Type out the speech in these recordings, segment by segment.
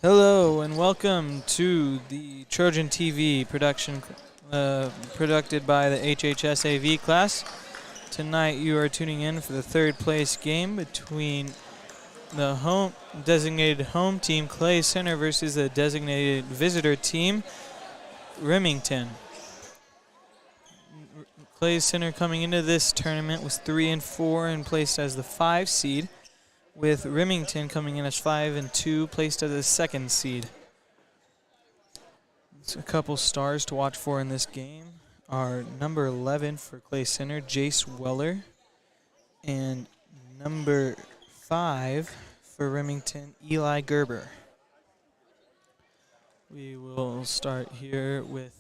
Hello and welcome to the Trojan TV production produced by the HHSAV class. Tonight you are tuning in for the third place game between the designated home team Clay Center versus the designated visitor team Remington. Clay Center coming into this tournament was 3-4 and placed as the 5 seed, with Remington coming in as 5-2, placed as the 2nd seed. So a couple stars to watch for in this game are number 11 for Clay Center, Jace Weller, and number 5 for Remington, Eli Gerber. We will start here with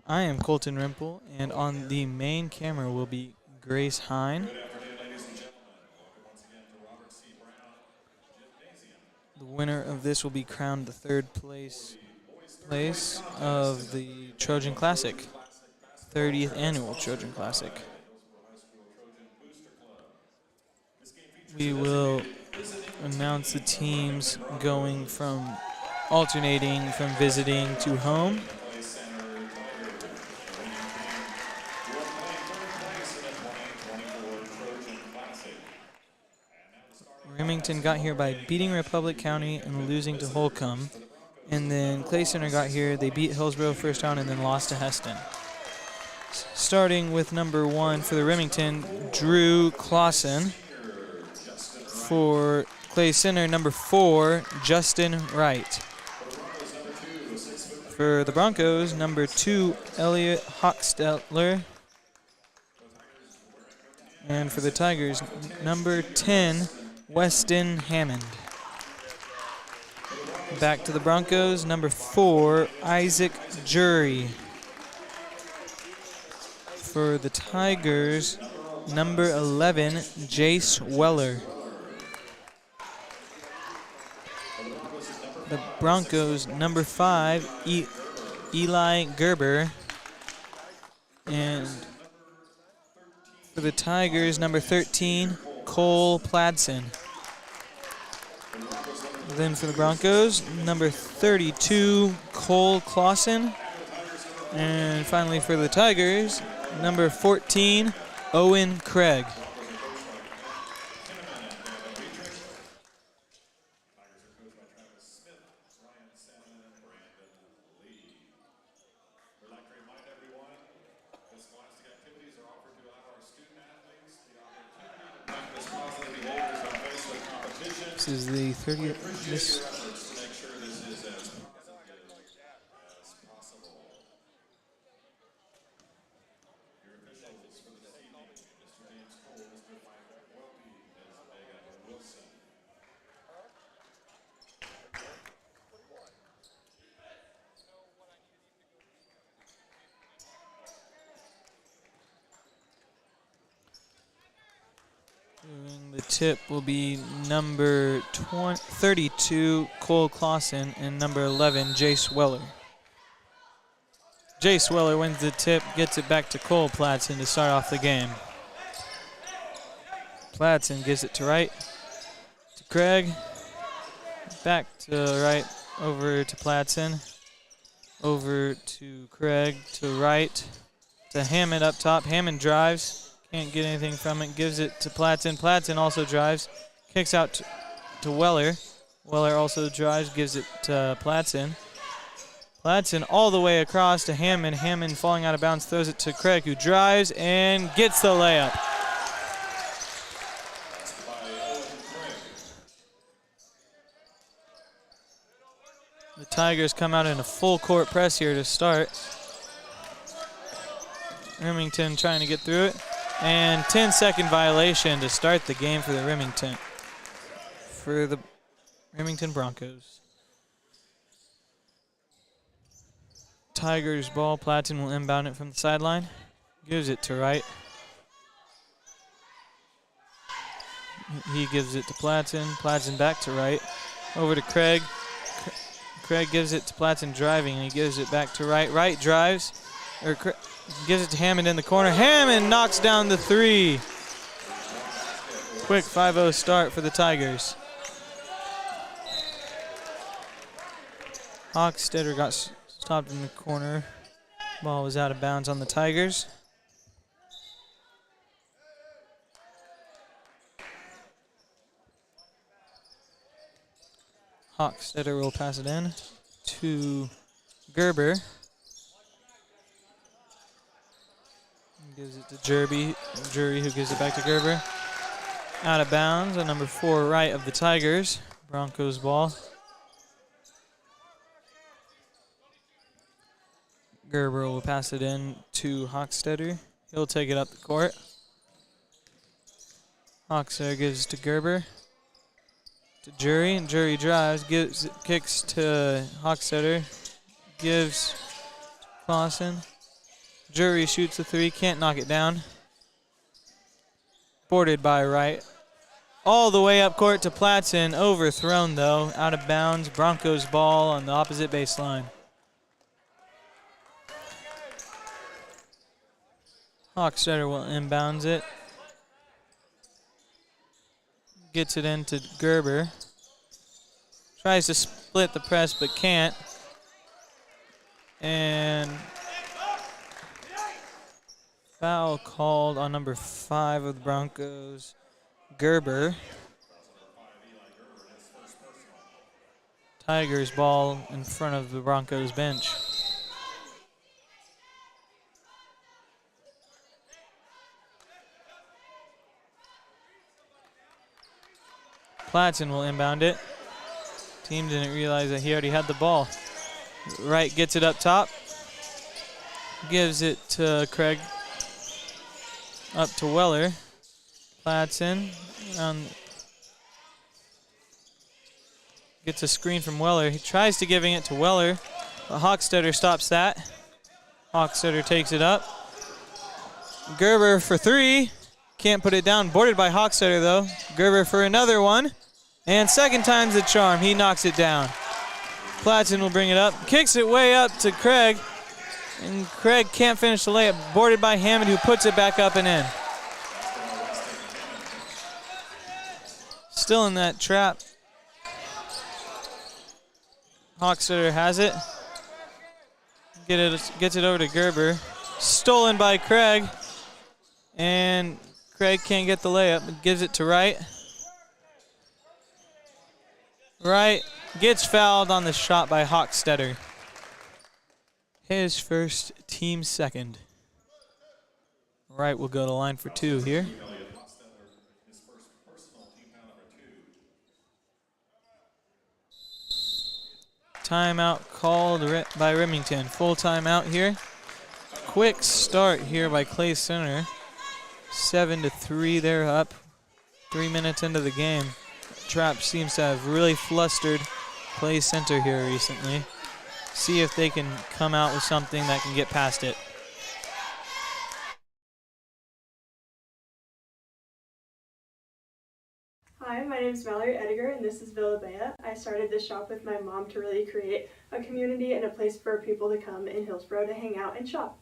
I am Colton Rimple, and on the main camera will be Grace Hine. The winner of this will be crowned the third place of the Trojan Classic, 30th annual Trojan Classic. We will announce the teams going from alternating from visiting to home. Remington got here by beating Republic County and losing to Holcomb. And then Clay Center got here, they beat Hillsboro first round and then lost to Heston. Starting with number 1 for the Remington, Drew Clausen. For Clay Center, number 4, Justin Wright. For the Broncos, number 2, Elliot Hochstetler. And for the Tigers, number 10, Weston Hammond. Back to the Broncos, number 4, Isaac Jury. For the Tigers, number 11, Jace Weller. The Broncos, number 5, Eli Gerber. And for the Tigers, number 13, Cole Pladsen. Then for the Broncos, number 32, Cole Clausen. And finally for the Tigers, number 14, Owen Craig. This is the 30th. This the tip will be number 32, Cole Clausen, and number 11, Jace Weller. Jace Weller wins the tip, gets it back to Cole Pladsen to start off the game. Pladsen gives it to Wright, to Craig, back to Wright, over to Pladsen, over to Craig, to Wright, to Hammond up top. Hammond drives. Can't get anything from it, gives it to Pladsen. Pladsen also drives, kicks out to Weller. Weller also drives, gives it to Pladsen. Pladsen all the way across to Hammond. Hammond falling out of bounds, throws it to Craig, who drives and gets the layup. The Tigers come out in a full court press here to start. Remington trying to get through it. And 10-second violation to start the game for the Remington Broncos. Tigers ball. Pladsen will inbound it from the sideline. Gives it to Wright. He gives it to Pladsen. Pladsen back to Wright. Over to Craig. Craig gives it to Pladsen driving, and he gives it back to Wright. Wright drives. Gives it to Hammond in the corner. Hammond knocks down the 3. Quick 5-0 start for the Tigers. Hochstetter got stopped in the corner. Ball was out of bounds on the Tigers. Hochstetter will pass it in to Gerber. Gives it to Jury, who gives it back to Gerber. Out of bounds on number 4 right of the Tigers. Broncos ball. Gerber will pass it in to Hochstetter. He'll take it up the court. Hochstetter gives to Gerber. To Jury, and Jury drives, kicks to Hochstetter. Gives to Clausen. Jury shoots a 3, can't knock it down. Boarded by Wright. All the way up court to Platson, overthrown though, out of bounds. Broncos ball on the opposite baseline. Hochstetter will inbounds it. Gets it into Gerber. Tries to split the press but can't. And foul called on number 5 of the Broncos, Gerber. Tigers ball in front of the Broncos bench. Platson will inbound it. Team didn't realize that he already had the ball. Wright gets it up top. Gives it to Craig. Up to Weller. Platson. Gets a screen from Weller. He tries to giving it to Weller, but Hochstetter stops that. Hochstetter takes it up. Gerber for 3. Can't put it down. Boarded by Hochstetter though. Gerber for another one. And second time's the charm. He knocks it down. Platson will bring it up. Kicks it way up to Craig. And Craig can't finish the layup. Boarded by Hammond, who puts it back up and in. Still in that trap. Hochstetter has it. Gets it over to Gerber. Stolen by Craig. And Craig can't get the layup. Gives it to Wright. Wright gets fouled on the shot by Hochstetter. His first, team second. Wright will go to line for 2 here. Timeout called by Remington. Full timeout here. Quick start here by Clay Center. 7-3, they're up. 3 minutes into the game. Trap seems to have really flustered Clay Center here recently. See if they can come out with something that can get past it. Hi, my name is Mallory Ediger, and this is Villa Bea. I started this shop with my mom to really create a community and a place for people to come in Hillsboro to hang out and shop.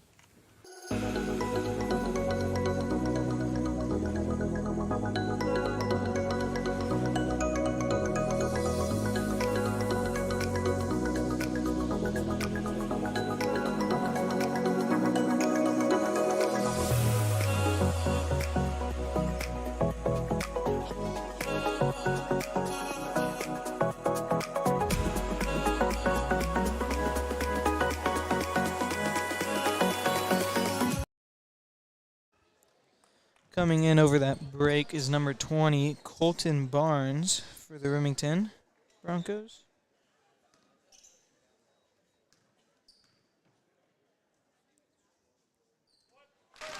Coming in over that break is number 20, Colton Barnes for the Remington Broncos.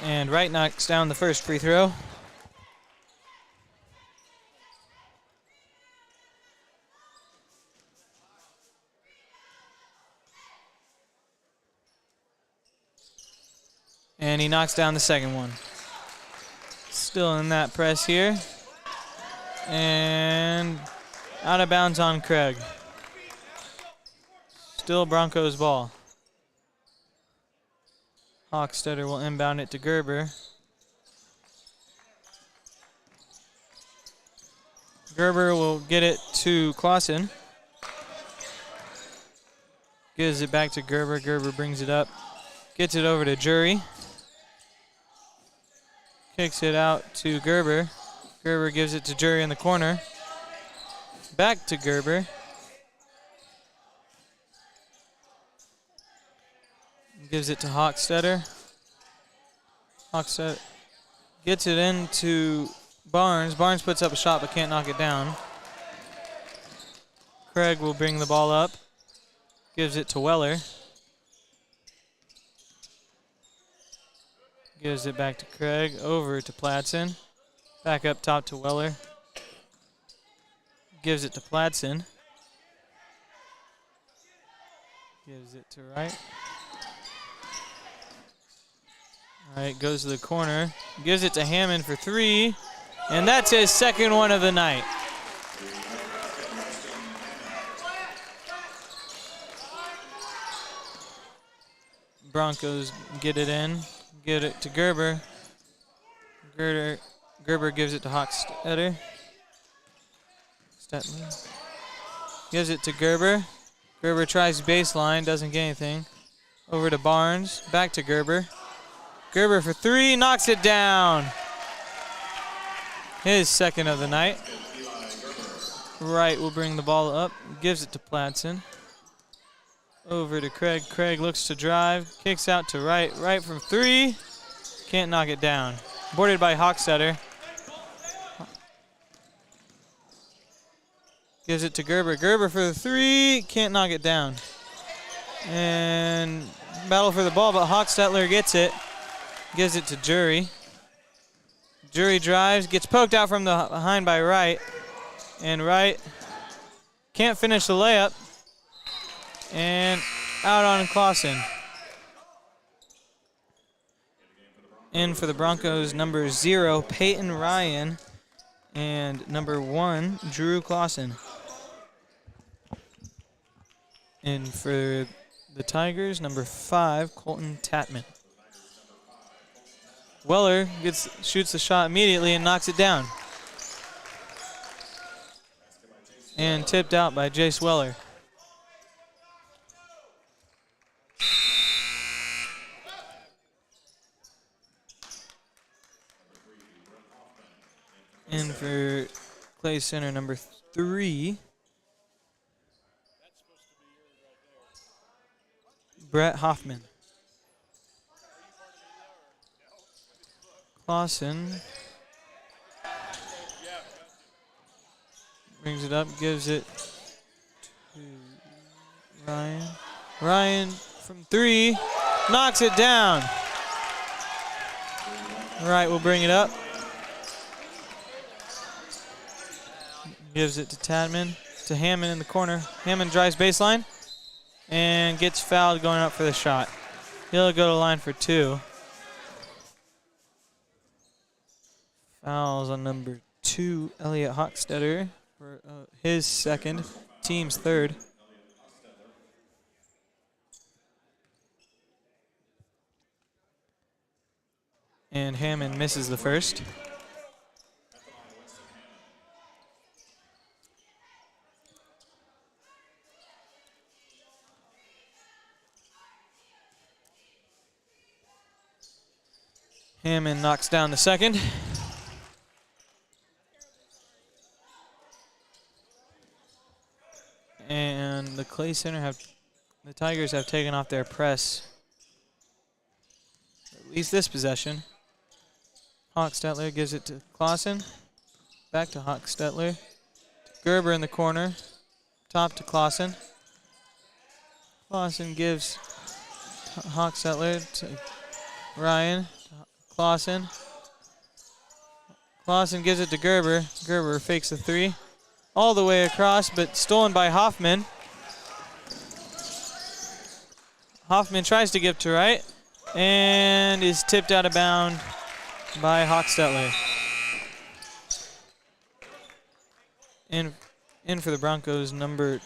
And Wright knocks down the first free throw. And he knocks down the second one. Still in that press here. And out of bounds on Craig. Still Broncos ball. Hochstetter will inbound it to Gerber. Gerber will get it to Clausen. Gives it back to Gerber. Gerber brings it up. Gets it over to Jury. Kicks it out to Gerber. Gerber gives it to Jury in the corner. Back to Gerber. Gives it to Hochstetter. Hochstetter gets it into Barnes. Barnes puts up a shot but can't knock it down. Craig will bring the ball up. Gives it to Weller. Gives it back to Craig. Over to Platson. Back up top to Weller. Gives it to Platson. Gives it to Wright. Wright goes to the corner. Gives it to Hammond for three. And that's his second one of the night. Broncos get it in. Get it to Gerber. Gerber gives it to Hochstetter. Stetler. Gives it to Gerber. Gerber tries baseline, doesn't get anything. Over to Barnes. Back to Gerber. Gerber for three, knocks it down. His second of the night. Wright will bring the ball up. Gives it to Platson. Over to Craig. Craig looks to drive. Kicks out to Wright. Wright from three. Can't knock it down. Boarded by Hochstetter. Gives it to Gerber. Gerber for the three. Can't knock it down. And battle for the ball, but Hochstetler gets it. Gives it to Jury. Jury drives. Gets poked out from the behind by Wright. And Wright can't finish the layup. And out on Clausen. In for the Broncos, number 0, Peyton Ryan. And number 1, Drew Clausen. In for the Tigers, number 5, Colton Tatman. Weller shoots the shot immediately and knocks it down. And tipped out by Jace Weller. In for Clay Center, number 3, Brett Hoffman. Clausen brings it up, gives it to Ryan. Ryan from 3, knocks it down. Wright will bring it up. Gives it to Tadman, to Hammond in the corner. Hammond drives baseline and gets fouled going up for the shot. He'll go to the line for 2. Fouls on number 2, Elliot Hochstetter, for his second, team's third. And Hammond misses the first. Hammond knocks down the second. And the Clay Center the Tigers have taken off their press. At least this possession. Hochstetler gives it to Clausen. Back to Hochstetler. Gerber in the corner. Top to Clausen. Clausen gives Hochstetler to Ryan. Clausen. Clausen gives it to Gerber. Gerber fakes the 3. All the way across, but stolen by Hoffman. Hoffman tries to give to Wright and is tipped out of bounds by Hochstetler. In for the Broncos, number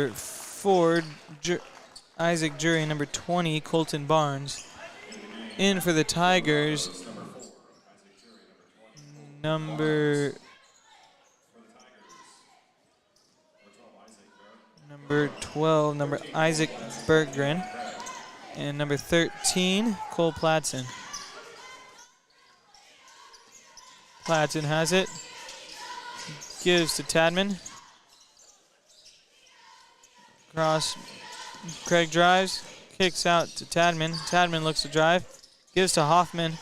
4, Isaac Jury, number 20, Colton Barnes. In for the Tigers, number Number 12, number Isaac Berggren. And number 13, Cole Platson. Platson has it. Gives to Tadman. Cross. Craig drives. Kicks out to Tadman. Tadman looks to drive. Gives to Hoffman.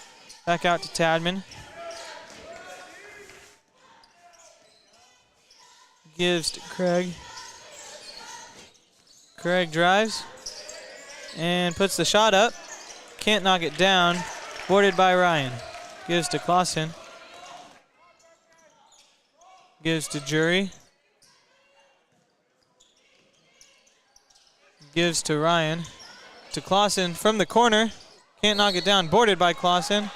Back out to Tadman. Gives to Craig. Craig drives. And puts the shot up. Can't knock it down. Boarded by Ryan. Gives to Clausen. Gives to Jury. Gives to Ryan. To Clausen from the corner. Can't knock it down. Boarded by Clausen.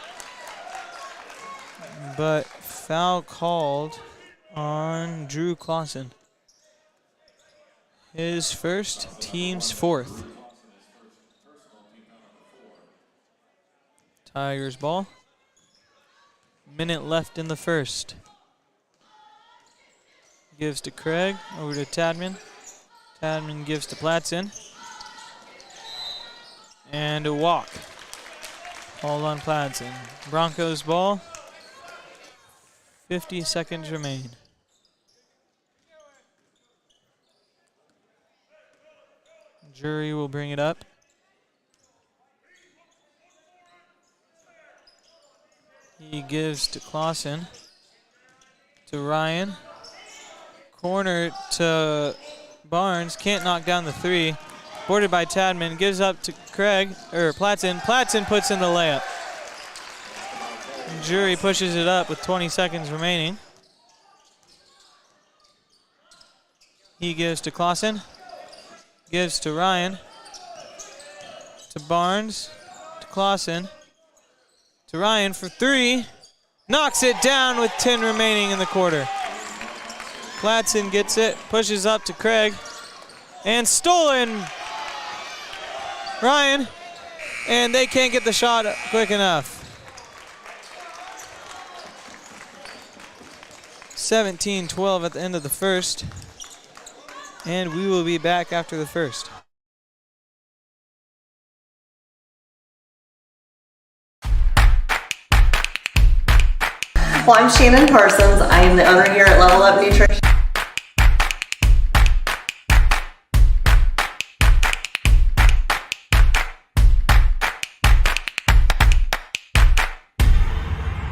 But foul called on Drew Clausen. His first, team's fourth. Tigers ball. Minute left in the first. Gives to Craig, over to Tadman. Tadman gives to Platson. And a walk. Hold on Platson. Broncos ball. 50 seconds remain. Jury will bring it up. He gives to Clausen. To Ryan. Corner to Barnes. Can't knock down the three. Boarded by Tadman. Gives up to Platson. Platson puts in the layup. Jury pushes it up with 20 seconds remaining. He gives to Clausen. Gives to Ryan. To Barnes. To Clausen. To Ryan for three. Knocks it down with 10 remaining in the quarter. Platson gets it. Pushes up to Craig. And stolen. Ryan. And they can't get the shot quick enough. 17-12 at the end of the first. And we will be back after the first. Well, I'm Shannon Parsons. I am the owner here at Level Up Nutrition.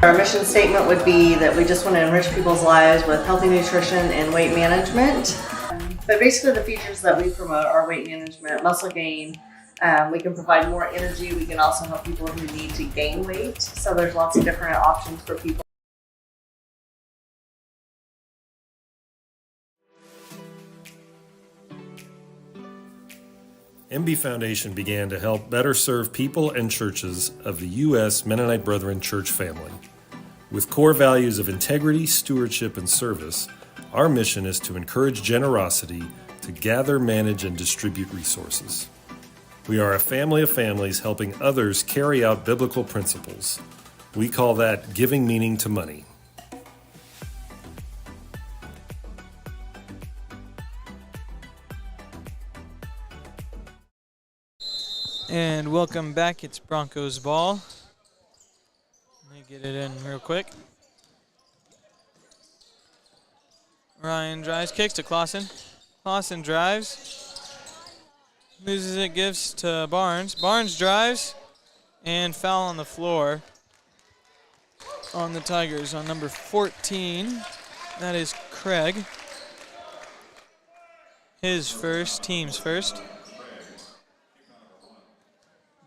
Our mission statement would be that we just want to enrich people's lives with healthy nutrition and weight management. But basically the features that we promote are weight management, muscle gain. We can provide more energy. We can also help people who need to gain weight. So there's lots of different options for people. MB Foundation began to help better serve people and churches of the U.S. Mennonite Brethren Church family. With core values of integrity, stewardship, and service, our mission is to encourage generosity to gather, manage, and distribute resources. We are a family of families helping others carry out biblical principles. We call that giving meaning to money. And welcome back. It's Broncos ball. Let me get it in real quick. Ryan drives, kicks to Clausen. Clausen drives. Loses it, gives to Barnes. Barnes drives and foul on the floor on the Tigers on number 14. That is Craig. His first, team's first.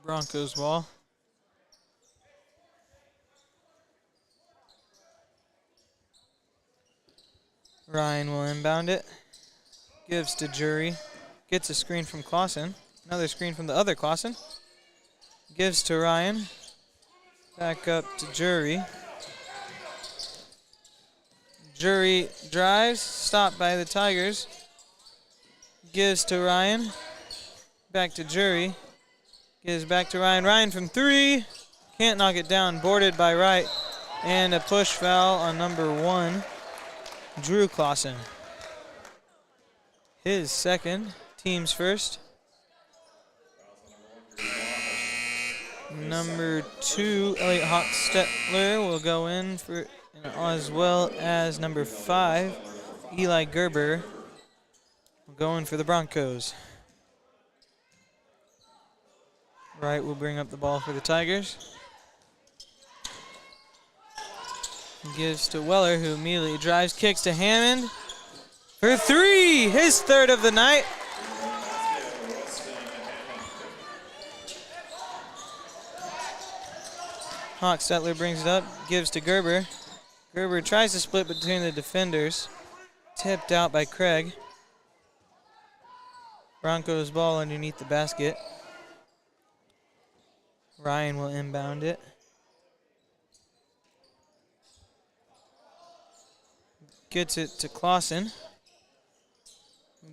Broncos ball. Ryan will inbound it. Gives to Jury. Gets a screen from Clausen. Another screen from the other Clausen. Gives to Ryan. Back up to Jury. Jury drives. Stopped by the Tigers. Gives to Ryan. Back to Jury. Gives back to Ryan. Ryan from three. Can't knock it down. Boarded by Wright. And a push foul on number 1, Drew Clausen. his second, team's first. Number 2, Elliot Hochstetler will go in for, as well as number 5, Eli Gerber will go in for the Broncos. Wright will bring up the ball for the Tigers. Gives to Weller, who immediately drives, kicks to Hammond for 3, his third of the night. Hochstetler brings it up, gives to Gerber. Gerber tries to split between the defenders. Tipped out by Craig. Broncos ball underneath the basket. Ryan will inbound it. Gets it to Clausen.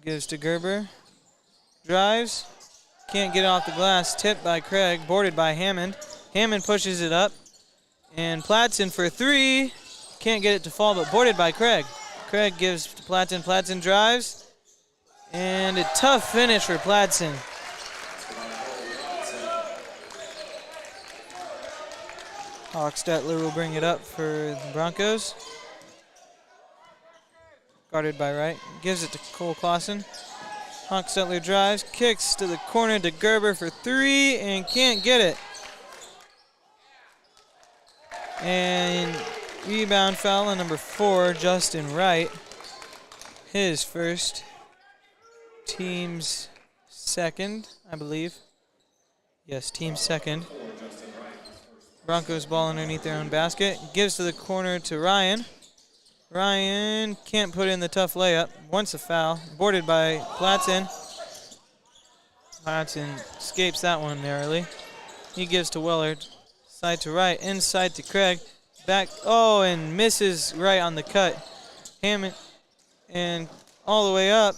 Gives to Gerber. Drives. Can't get off the glass. Tipped by Craig. Boarded by Hammond. Hammond pushes it up. And Platson for 3. Can't get it to fall, but boarded by Craig. Craig gives to Platson. Platson drives. And a tough finish for Platson. Hochstetler will bring it up for the Broncos. Guarded by Wright. Gives it to Cole Clausen. Hochstetler drives. Kicks to the corner to Gerber for 3 and can't get it. And rebound foul on number 4, Justin Wright. His first, team's second, I believe. Yes, team's second. Broncos ball underneath their own basket. Gives to the corner to Ryan. Ryan can't put in the tough layup. Wants a foul. Boarded by Platson. Platson escapes that one narrowly. He gives to Weller. Side to Wright, inside to Craig. Back, and misses Wright on the cut. Hammond, and all the way up.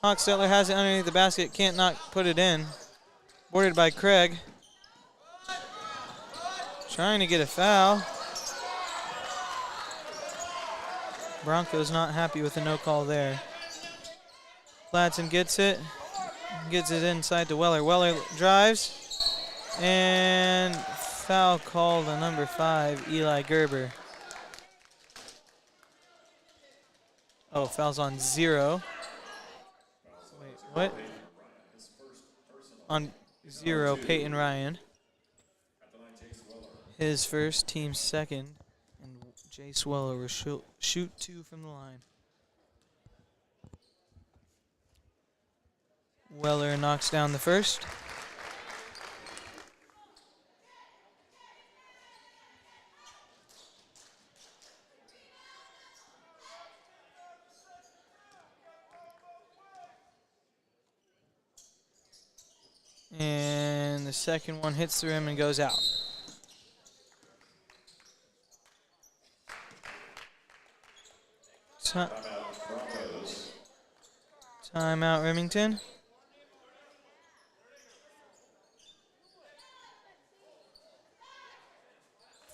Hochstetler has it underneath the basket, can't not put it in. Boarded by Craig. Trying to get a foul. Broncos not happy with the no call there. Platson gets it inside to Weller. Weller drives. And foul called on number 5, Eli Gerber. Oh, foul's on 0. Wait, what? On 0, Peyton Ryan. His first, team's second. And Jace Weller will shoot 2 from the line. Weller knocks down the first. And the second one hits the rim and goes out. Timeout Remington.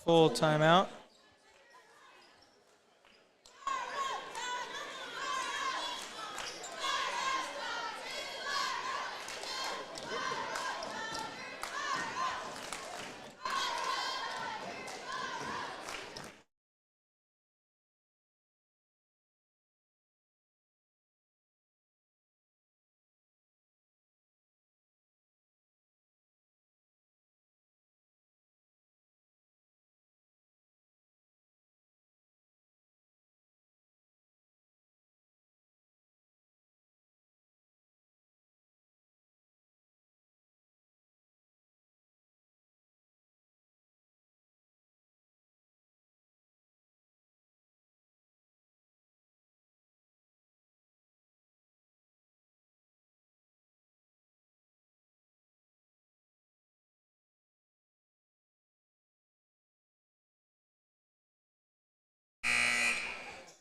Full timeout.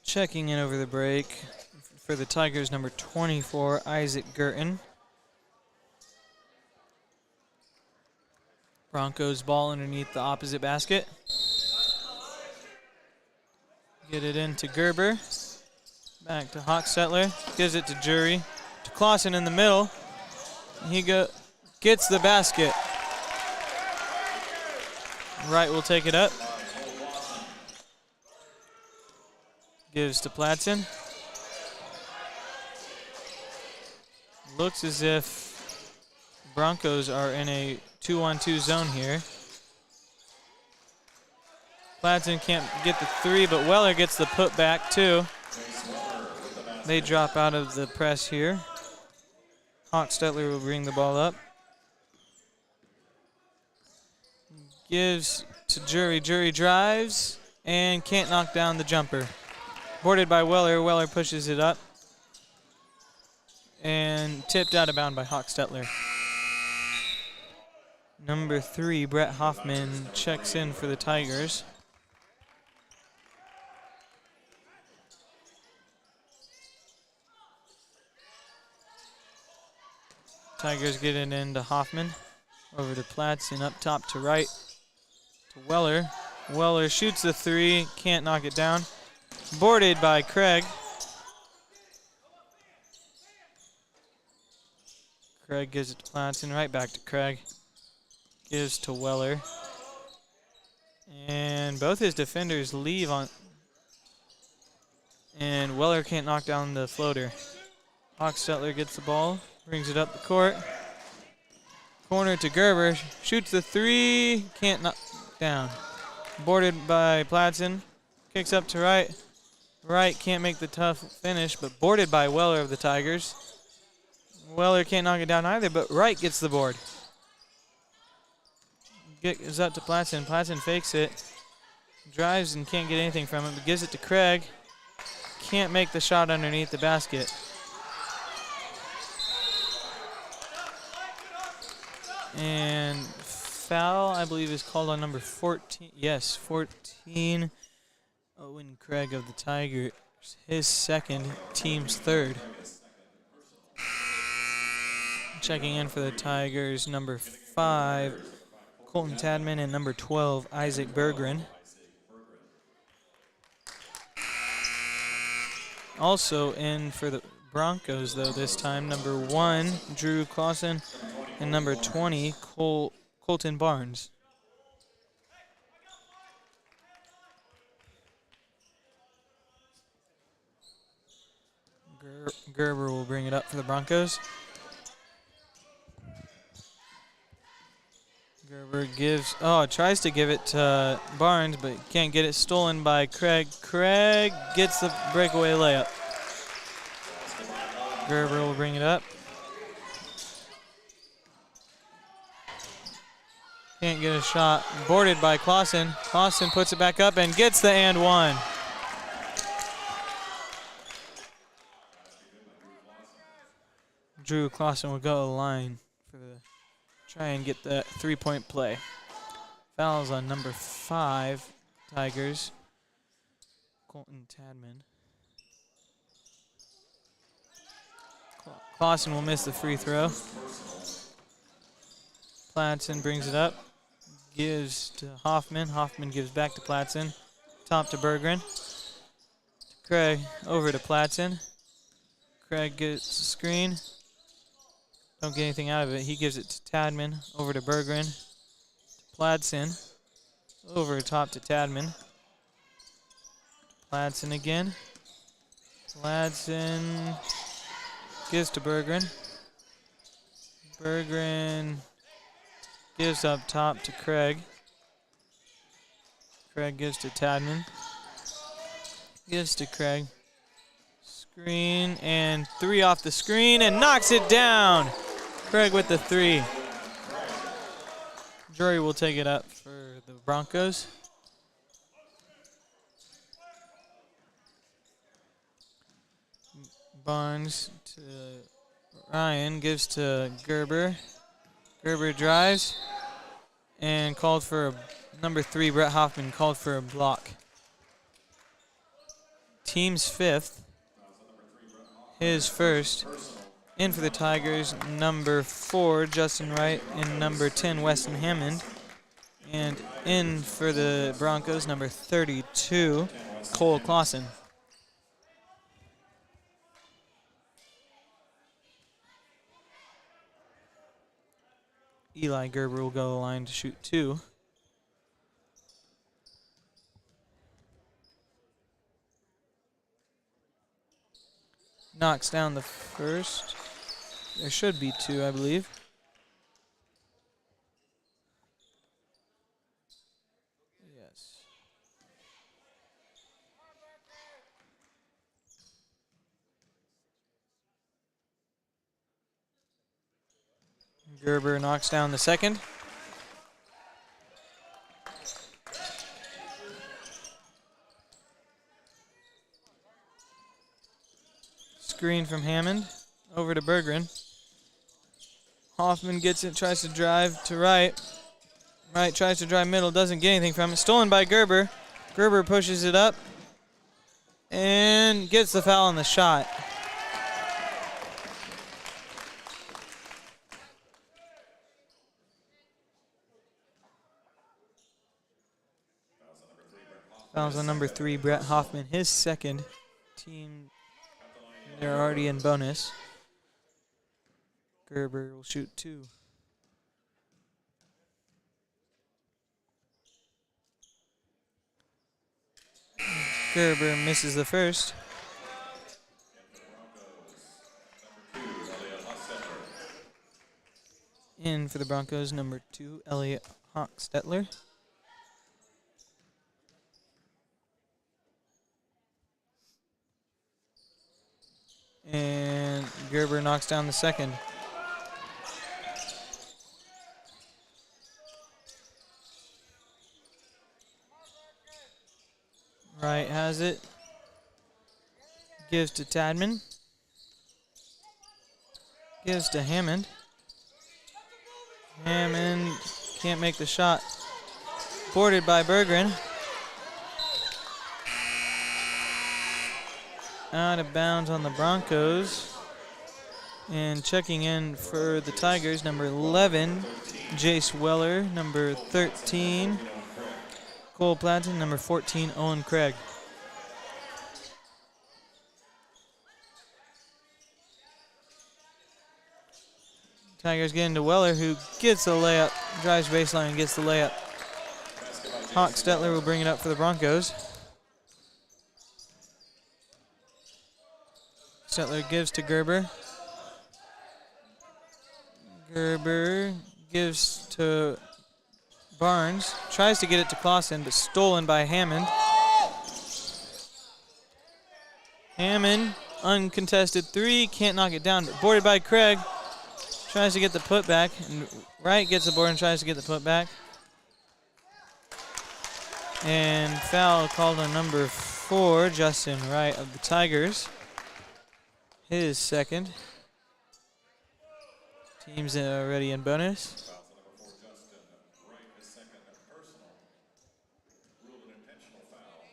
Checking in over the break for the Tigers, number 24, Isaac Gurton. Broncos ball underneath the opposite basket. Get it into Gerber. Back to Hochstetler. Gives it to Jury. To Clausen in the middle. He gets the basket. Wright will take it up. Gives to Platson. Looks as if Broncos are in a 2-on-2 zone here. Platson can't get the three, but Weller gets the putback too. They drop out of the press here. Hochstetler will bring the ball up. Gives to Jury. Jury drives and can't knock down the jumper. Boarded by Weller. Weller pushes it up. And tipped out of bound by Hochstetler. Number 3, Brett Hoffman, checks in for the Tigers. Tigers get it into Hoffman. Over to Platson, up top to Wright. To Weller. Weller shoots the three, can't knock it down. Boarded by Craig. Craig gives it to Platson, right back to Craig. Gives to Weller. And both his defenders leave on. And Weller can't knock down the floater. Hochstetler gets the ball, brings it up the court. Corner to Gerber, shoots the three, can't knock down. Boarded by Platson, kicks up to Wright. Wright can't make the tough finish, but boarded by Weller of the Tigers. Weller can't knock it down either, but Wright gets the board. Gives up to Platson. Platson fakes it. Drives and can't get anything from it, but gives it to Craig. Can't make the shot underneath the basket. And foul, I believe, is called on number 14. Yes, 14. Owen Craig of the Tigers. His second, team's third. Checking in for the Tigers, number 5, Colton Tadman, and number 12, Isaac Berggren. Also in for the Broncos, though, this time, number 1, Drew Clausen, and number 20, Colton Barnes. Gerber will bring it up for the Broncos. Gerber tries to give it to Barnes, but can't get it. Stolen by Craig. Craig gets the breakaway layup. Gerber will bring it up. Can't get a shot. Boarded by Clausen. Clausen puts it back up and gets the and one. Drew Clausen will go to the line for the try and get the three-point play. Fouls on number 5, Tigers. Colton Tadman. Clausen will miss the free throw. Platson brings it up. Gives to Hoffman. Hoffman gives back to Platson. Top to Berggren. To Craig. Over to Platson. Craig gets the screen. Don't get anything out of it. He gives it to Tadman. Over to Berggren. To Platson. Over top to Tadman. Platson again. Platson gives to Berggren. Berggren gives up top to Craig. Craig gives to Tadman. Gives to Craig. Screen and 3 off the screen and knocks it down. Craig with the 3. Drury will take it up for the Broncos. Barnes to Ryan, gives to Gerber. Gerber drives and called for number 3, Brett Hoffman, called for a block. Team's 5th. His first. In for the Tigers, number 4, Justin Wright, and number 10, Weston Hammond. And in for the Broncos, number 32, Cole Clausen. Eli Gerber will go to the line to shoot 2. Knocks down the first. There should be 2, I believe. Yes. Gerber knocks down the second. Screen from Hammond. Over to Berggren. Hoffman gets it, tries to drive to Wright. Wright tries to drive middle, doesn't get anything from it. Stolen by Gerber. Gerber pushes it up and gets the foul on the shot. Fouls on number 3, Brett Hoffman, his second. Team, they're already in bonus. Gerber will shoot 2. Gerber misses the first. In for the Broncos, number 2, Elliot Hochstetler. And Gerber knocks down the second. Wright has it. Gives to Tadman. Gives to Hammond. Hammond can't make the shot. Boarded by Berggren. Out of bounds on the Broncos. And checking in for the Tigers, number 11, Jace Weller. Number 13, Cole Platton. Number 14, Owen Craig. Tigers get into Weller, who gets the layup, drives baseline and gets the layup. Hochstetler will bring it up for the Broncos. Stetler gives to Gerber. Gerber gives to Barnes. Tries to get it to Clausen, but stolen by Hammond. Hammond, uncontested 3, can't knock it down, but boarded by Craig. Tries to get the putback, and Wright gets the board and tries to get the putback. And foul called on number 4, Justin Wright of the Tigers. His second. Team's already in bonus.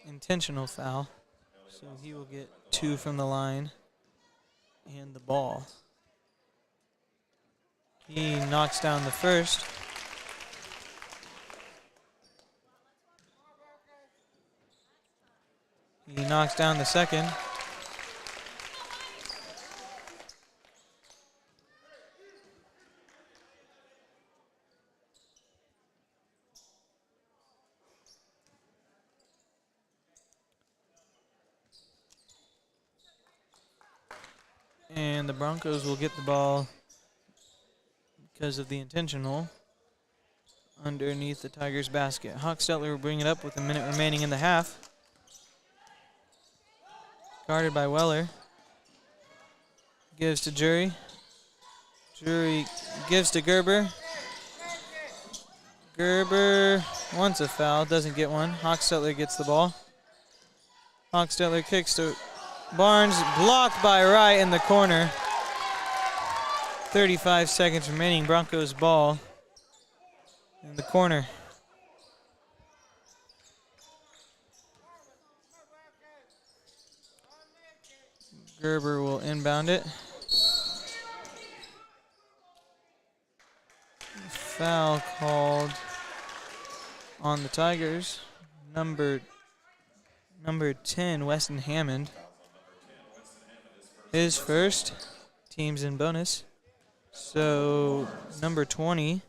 Intentional foul. So he will get 2 from the line and the ball. He knocks down the first. He knocks down the second. And the Broncos will get the ball because of the intentional underneath the Tigers' basket. Hochstetler will bring it up with a minute remaining in the half. Guarded by Weller. Gives to Jury. Jury gives to Gerber. Gerber wants a foul, doesn't get one. Hochstetler gets the ball. Hochstetler kicks to Barnes, blocked by Wright in the corner. 35 seconds remaining. Broncos ball in the corner. Gerber will inbound it. Foul called on the Tigers. Number 10, Weston Hammond. His first. Team's in bonus. So number 20,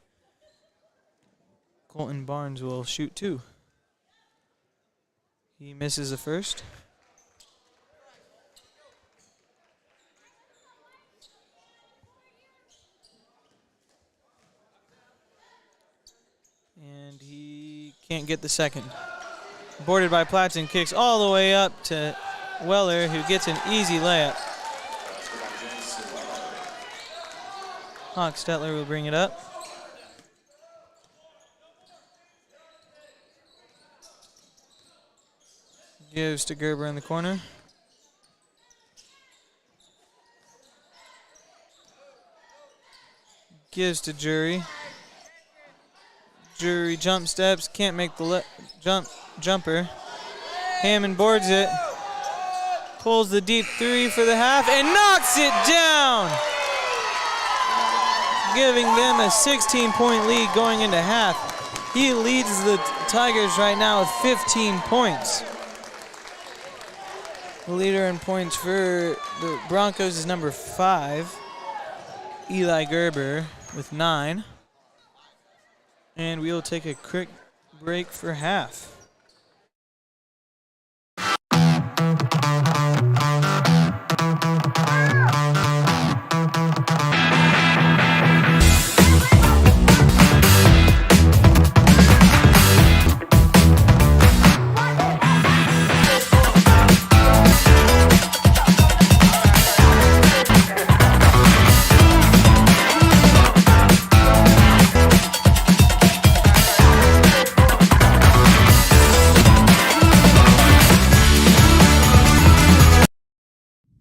Colton Barnes will shoot 2. He misses the first. And he can't get the second. Boarded by Platson, kicks all the way up to Weller, who gets an easy layup. Hochstetler will bring it up. Gives to Gerber in the corner. Gives to Jury. Jury jump steps, can't make the jumper. Hammond boards it. Pulls the deep 3 for the half and knocks it down. Giving them a 16-point lead going into half. He leads the Tigers right now with 15 points. The leader in points for the Broncos is number 5, Eli Gerber, with 9. And we'll take a quick break for half.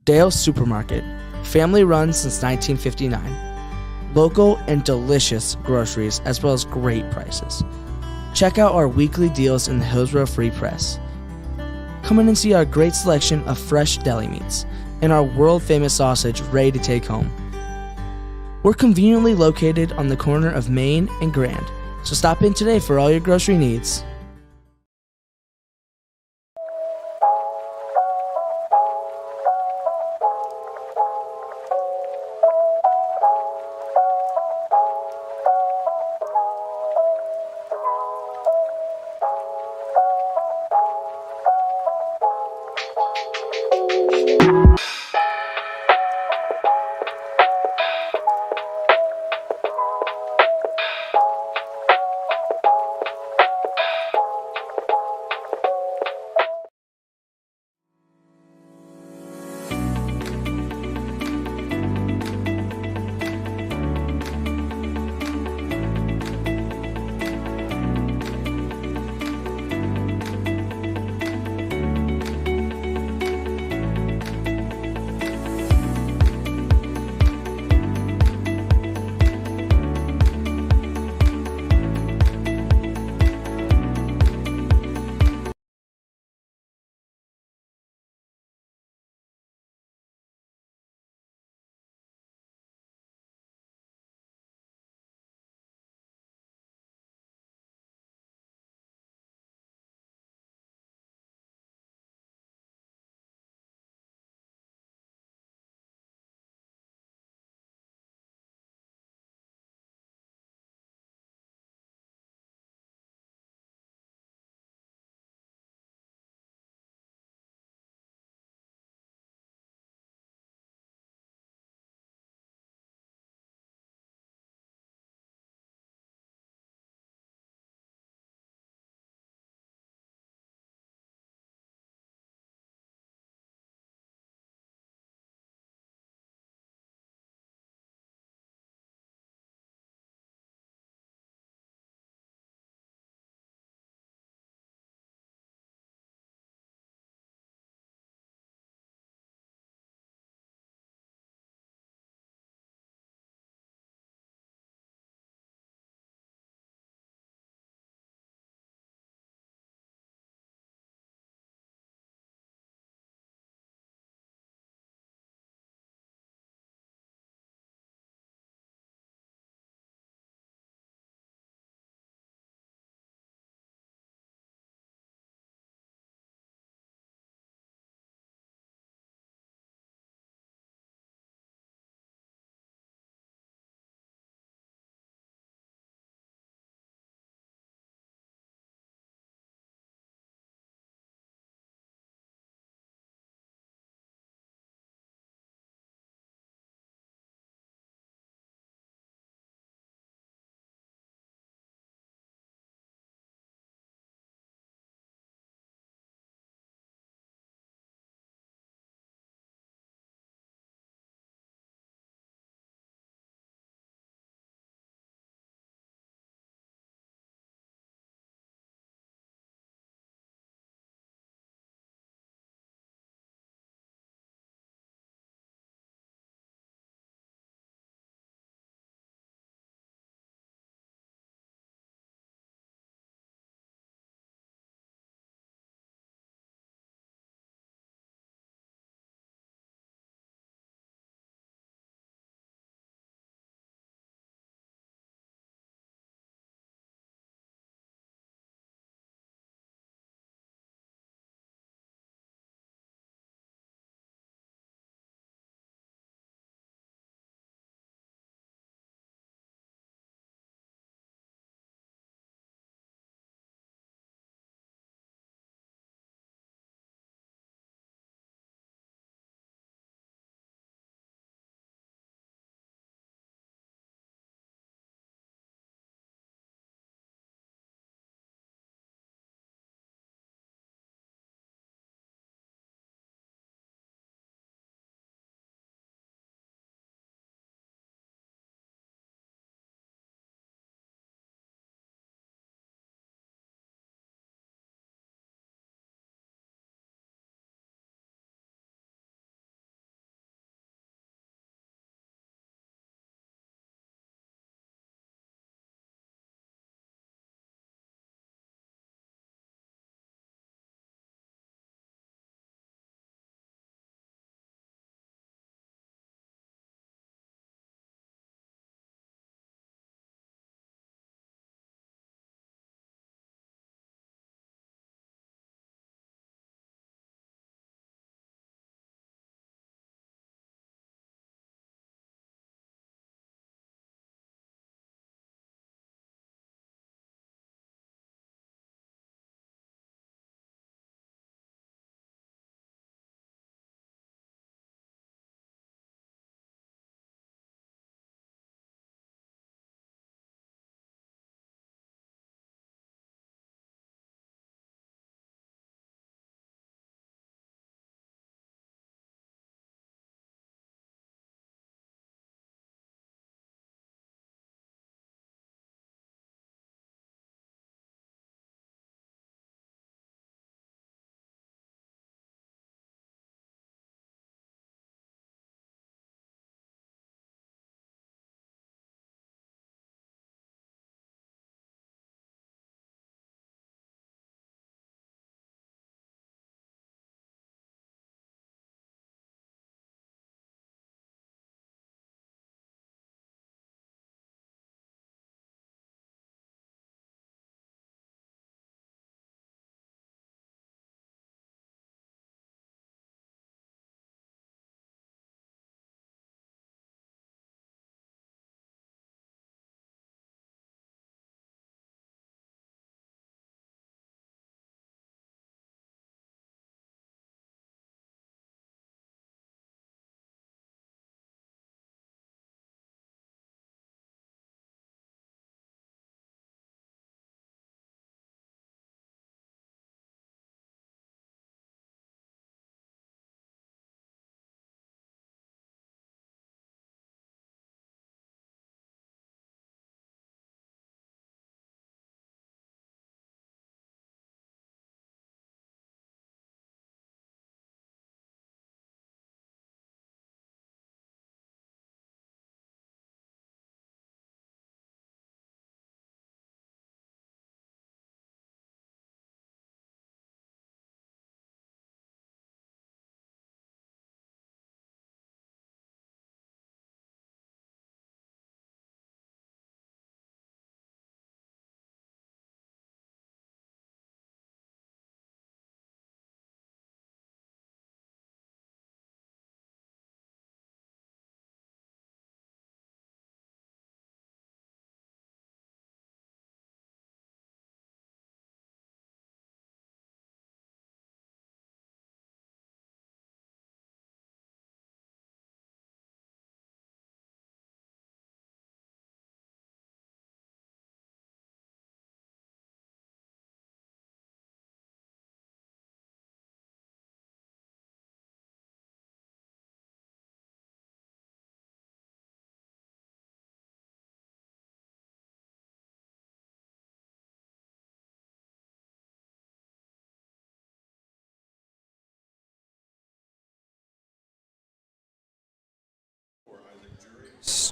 Dale's Supermarket, family run since 1959. Local and delicious groceries as well as great prices. Check out our weekly deals in the Hillsboro Free Press. Come in and see our great selection of fresh deli meats and our world-famous sausage ready to take home. We're conveniently located on the corner of Main and Grand, so stop in today for all your grocery needs.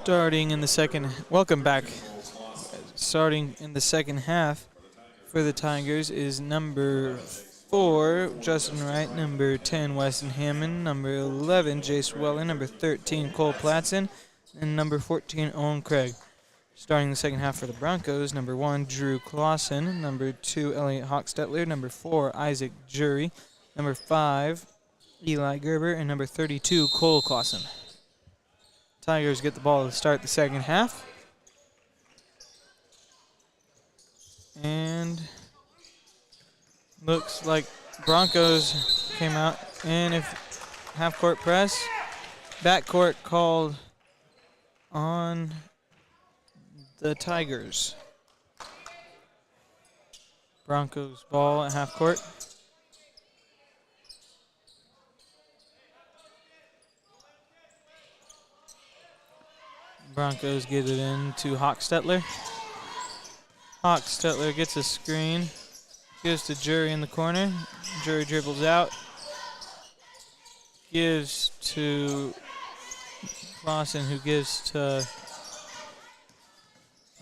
Starting in the second, welcome back. Starting in the second half for the Tigers is number 4, Justin Wright, number 10, Weston Hammond, number 11, Jace Weller, number 13, Cole Platson, and number 14, Owen Craig. Starting the second half for the Broncos, number 1, Drew Clausen, number 2, Elliot Hochstetler, number 4, Isaac Jury, number 5, Eli Gerber, and number 32, Cole Clausen. Tigers get the ball to start the second half. And looks like Broncos came out. And if half-court press, backcourt called on the Tigers. Broncos ball at half-court. Broncos get it in to Hochstetler. Hochstetler gets a screen. Gives to Jury in the corner. Jury dribbles out. Gives to Clausen, who gives to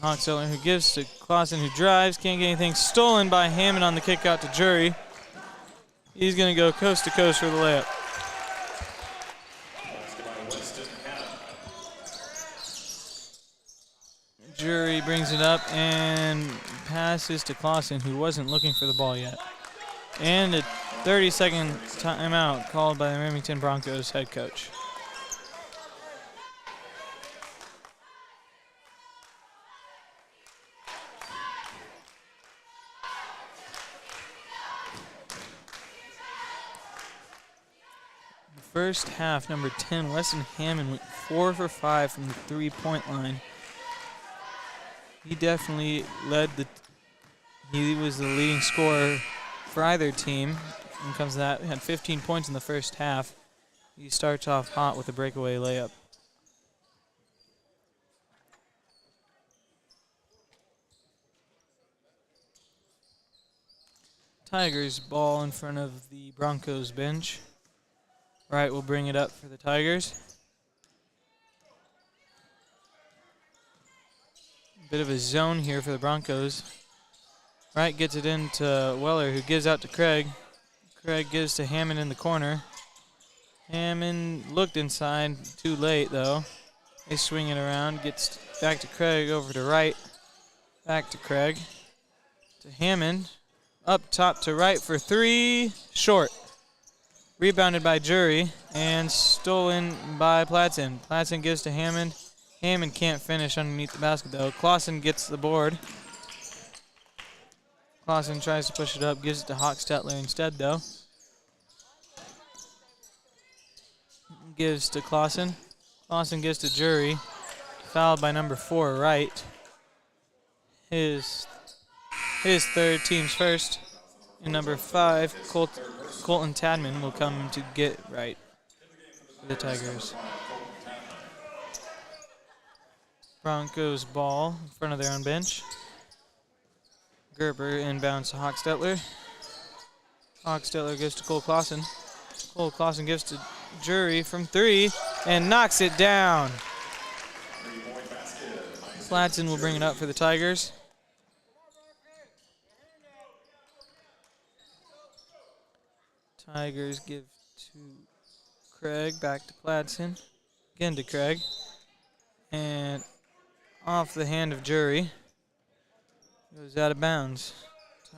Hochstetler, who gives to Clausen, who drives. Can't get anything. Stolen by Hammond on the kick out to Jury. He's going to go coast to coast for the layup. Jury brings it up and passes to Clausen, who wasn't looking for the ball yet. And a 30-second timeout called by the Remington Broncos head coach. The first half, number 10, Weston Hammond went 4 for 5 from the three-point line. He definitely he was the leading scorer for either team. When it comes to that, he had 15 points in the first half. He starts off hot with a breakaway layup. Tigers ball in front of the Broncos bench. Wright will bring it up for the Tigers. Bit of a zone here for the Broncos. Wright gets it into Weller, who gives out to Craig. Craig gives to Hammond in the corner. Hammond looked inside, too late though. They swing it around, gets back to Craig, over to Wright. Back to Craig. To Hammond. Up top to Wright for 3. Short. Rebounded by Jury and stolen by Platson. Platson gives to Hammond. Hammond can't finish underneath the basket, though. Clausen gets the board. Clausen tries to push it up, gives it to Hochstetler instead, though. Gives to Clausen. Clausen gives to Jury. Fouled by number 4, Wright. His third, team's first. And number 5, Colton Tadman will come to get Wright for the Tigers. Broncos ball in front of their own bench. Gerber inbounds to Hochstetler. Hochstetler gives to Cole Clausen. Cole Clausen gives to Jury from 3 and knocks it down. Platson will bring it up for the Tigers. Tigers give to Craig, back to Platson. Again to Craig. And off the hand of Jury. Goes out of bounds.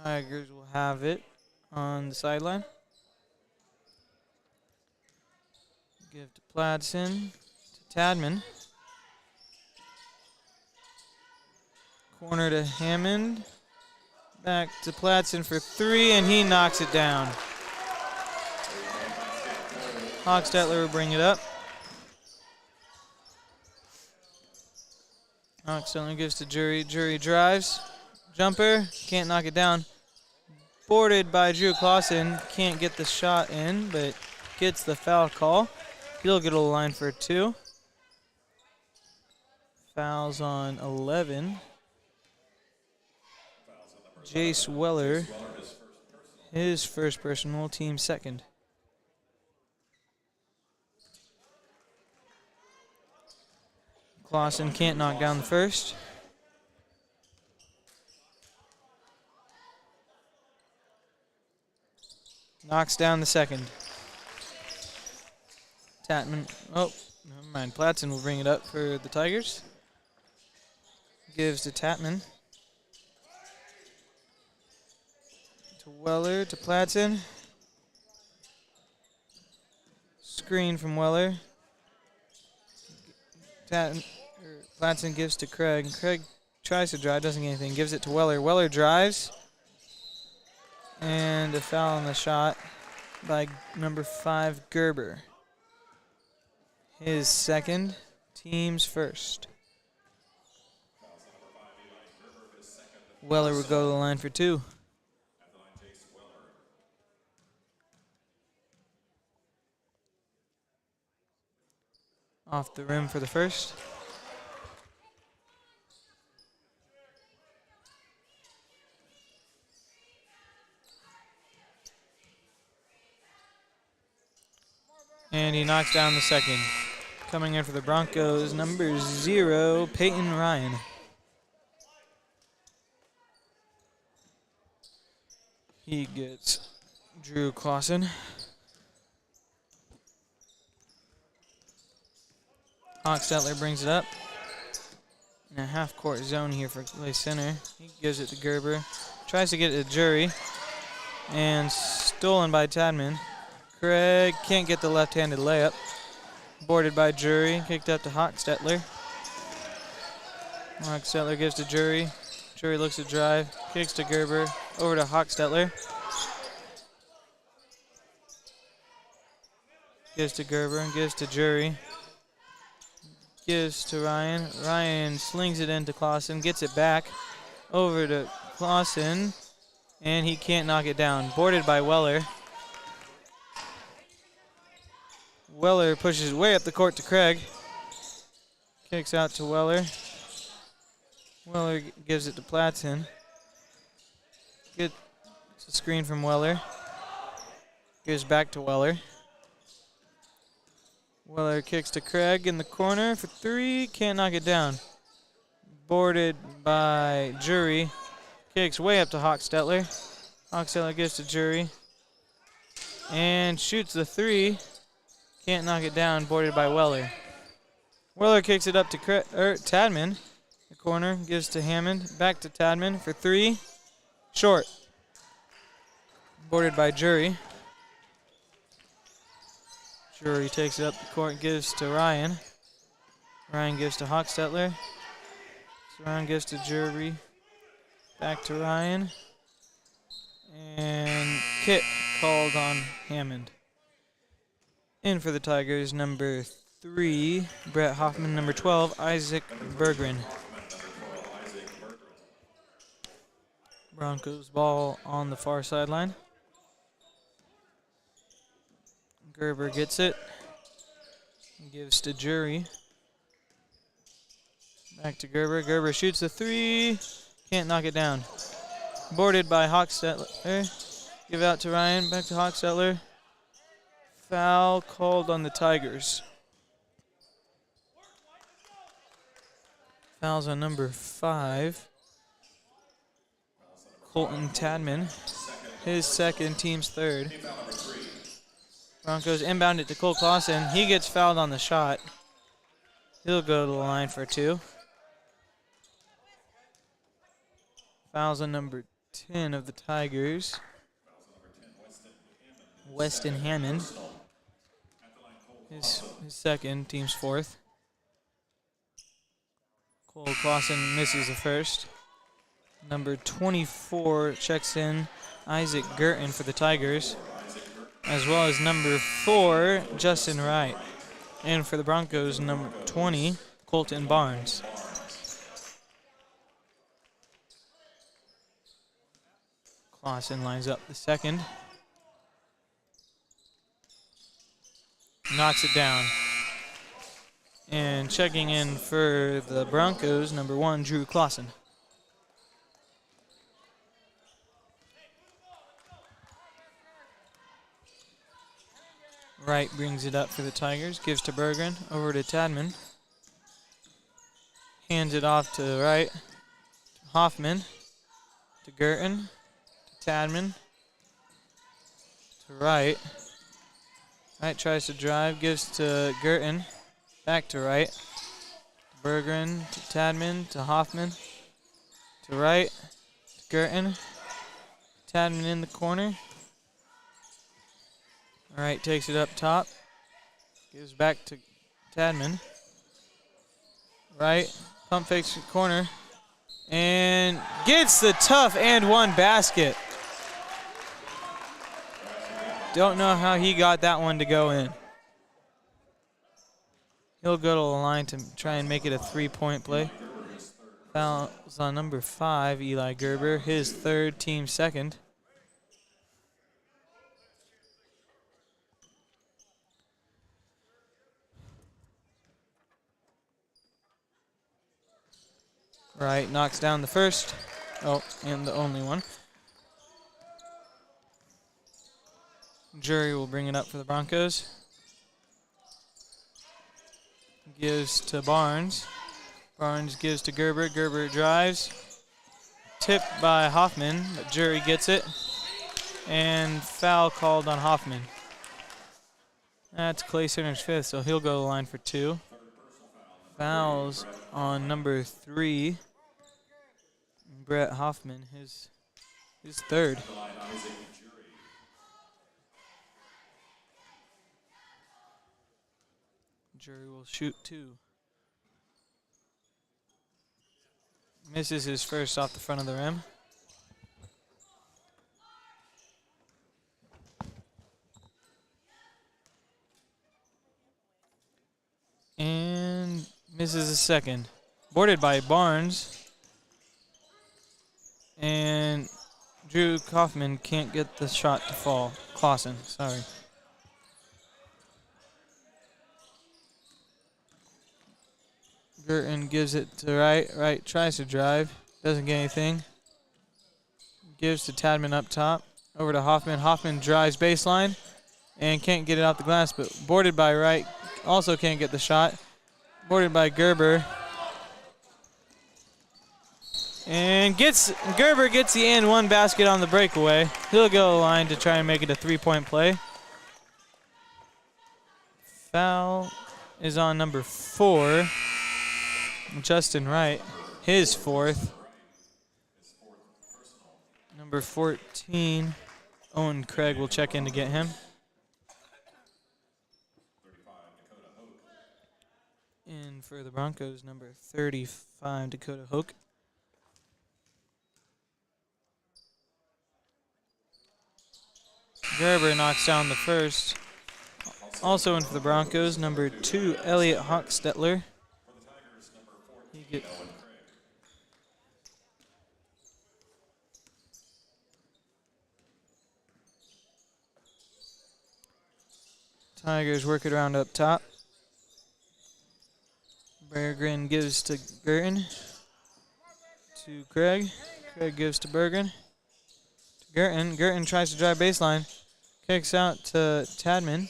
Tigers will have it on the sideline. Give to Platson, to Tadman. Corner to Hammond. Back to Platson for 3, and he knocks it down. Hochstetler will bring it up. Hochstetler gives to Jury. Jury drives. Jumper. Can't knock it down. Boarded by Drew Clausen. Can't get the shot in, but gets the foul call. He'll get a line for 2. Fouls on 11. Jace Weller, his first personal, team second. Clausen can't knock down the first. Knocks down the second. Tatman, oh, never mind. Platson will bring it up for the Tigers. Gives to Tatman. To Weller, to Platson. Screen from Weller. Platson gives to Craig. Craig tries to drive, doesn't get anything. Gives it to Weller. Weller drives. And a foul on the shot by number 5, Gerber. His second, team's first. Weller would go to the line for 2. Off the rim for the first. And he knocks down the second. Coming in for the Broncos, number 0, Peyton Ryan. He gets Drew Clausen. Hochstetler brings it up. In a half-court zone here for play center. He gives it to Gerber. Tries to get it to Jury. And stolen by Tadman. Craig can't get the left-handed layup. Boarded by Jury. Kicked up to Hochstetler. Hochstetler gives to Jury. Jury looks to drive. Kicks to Gerber. Over to Hochstetler. Gives to Gerber. Gives to Jury. Gives to Ryan. Ryan slings it into Clausen. Gets it back. Over to Clausen. And he can't knock it down. Boarded by Weller. Weller pushes way up the court to Craig. Kicks out to Weller. Weller gives it to Platson. Gets a screen from Weller. Gives back to Weller. Weller kicks to Craig in the corner for 3. Can't knock it down. Boarded by Jury. Kicks way up to Hochstetler. Hochstetler gives to Jury. And shoots the 3. Can't knock it down. Boarded by Weller. Weller kicks it up to Tadman. The corner gives to Hammond. Back to Tadman for 3. Short. Boarded by Jury. Jury takes it up the court, gives to Ryan. Ryan gives to Hochstetler. So Ryan gives to Jury. Back to Ryan. And kick called on Hammond. In for the Tigers, number 3, Brett Hoffman. Number 12, Isaac Berggren. Broncos ball on the far sideline. Gerber gets it. Gives to Jury. Back to Gerber. Gerber shoots the 3. Can't knock it down. Boarded by Hochstetler. Give out to Ryan. Back to Hochstetler. Foul called on the Tigers. Fouls on number 5. Colton Tadman. His second, team's third. Broncos inbound it to Cole Clausen. He gets fouled on the shot. He'll go to the line for 2. Fouls on number 10 of the Tigers. Weston Hammond. His second, team's fourth. Cole Clausen misses the first. Number 24 checks in Isaac Gurton for the Tigers, as well as number 4, Justin Wright. And for the Broncos, number 20, Colton Barnes. Clausen lines up the second. Knocks it down. And checking in for the Broncos, number 1, Drew Clausen. Wright brings it up for the Tigers, gives to Berggren, over to Tadman. hands it off to the right. Hoffman to Gerton, to Tadman, to Wright. Wright tries to drive, gives to Gerton, back to Wright. Berggren to Tadman, to Hoffman, to Wright, to Gerton. Tadman in the corner. Wright takes it up top, gives back to Tadman. Wright, pump fakes the corner, and gets the tough and one basket. Don't know how he got that one to go in. He'll go to the line to try and make it a 3-point play. Foul's on number 5, Eli Gerber, his third, team second. Wright knocks down the first. Oh, and the only one. Jury will bring it up for the Broncos. Gives to Barnes. Barnes gives to Gerber. Gerber drives. Tipped by Hoffman, but Jury gets it. And foul called on Hoffman. That's Clay Center's fifth, so he'll go to the line for 2. Fouls on number 3. Brett Hoffman, his third. Jury will shoot 2. Misses his first off the front of the rim. And misses a second. Boarded by Barnes. And Drew Kaufman can't get the shot to fall. Clausen, sorry. Gerton gives it to Wright. Wright tries to drive. Doesn't get anything. Gives to Tadman up top. Over to Hoffman. Hoffman drives baseline and can't get it off the glass, but boarded by Wright. Also can't get the shot. Boarded by Gerber. And Gerber gets the and one basket on the breakaway. He'll go to the line to try and make it a 3-point play. Foul is on number 4. Justin Wright, his 4th. Number 14, Owen Craig will check in to get him. In for the Broncos, number 35, Dakota Hoke. Gerber knocks down the first. Also in for the Broncos, number 2, Elliot Hochstetler. Tigers work it around up top. Berggren gives to Gerton. To Craig. Craig gives to Berggren. To Gerton. Gerton tries to drive baseline. Kicks out to Tadman.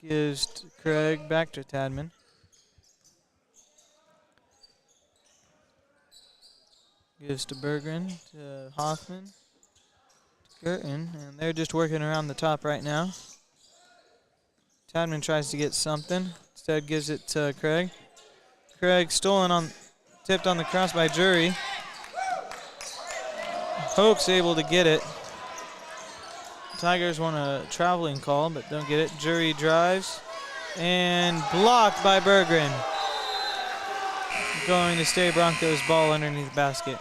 Gives to Craig. Back to Tadman. Gives to Berggren. To Hoffman. To Gerton. And they're just working around the top right now. Tadman tries to get something. Instead gives it to Craig. Craig tipped on the cross by Jury. Hoke's able to get it. Tigers want a traveling call, but don't get it. Jury drives. And blocked by Berggren. Going to stay Broncos ball underneath the basket.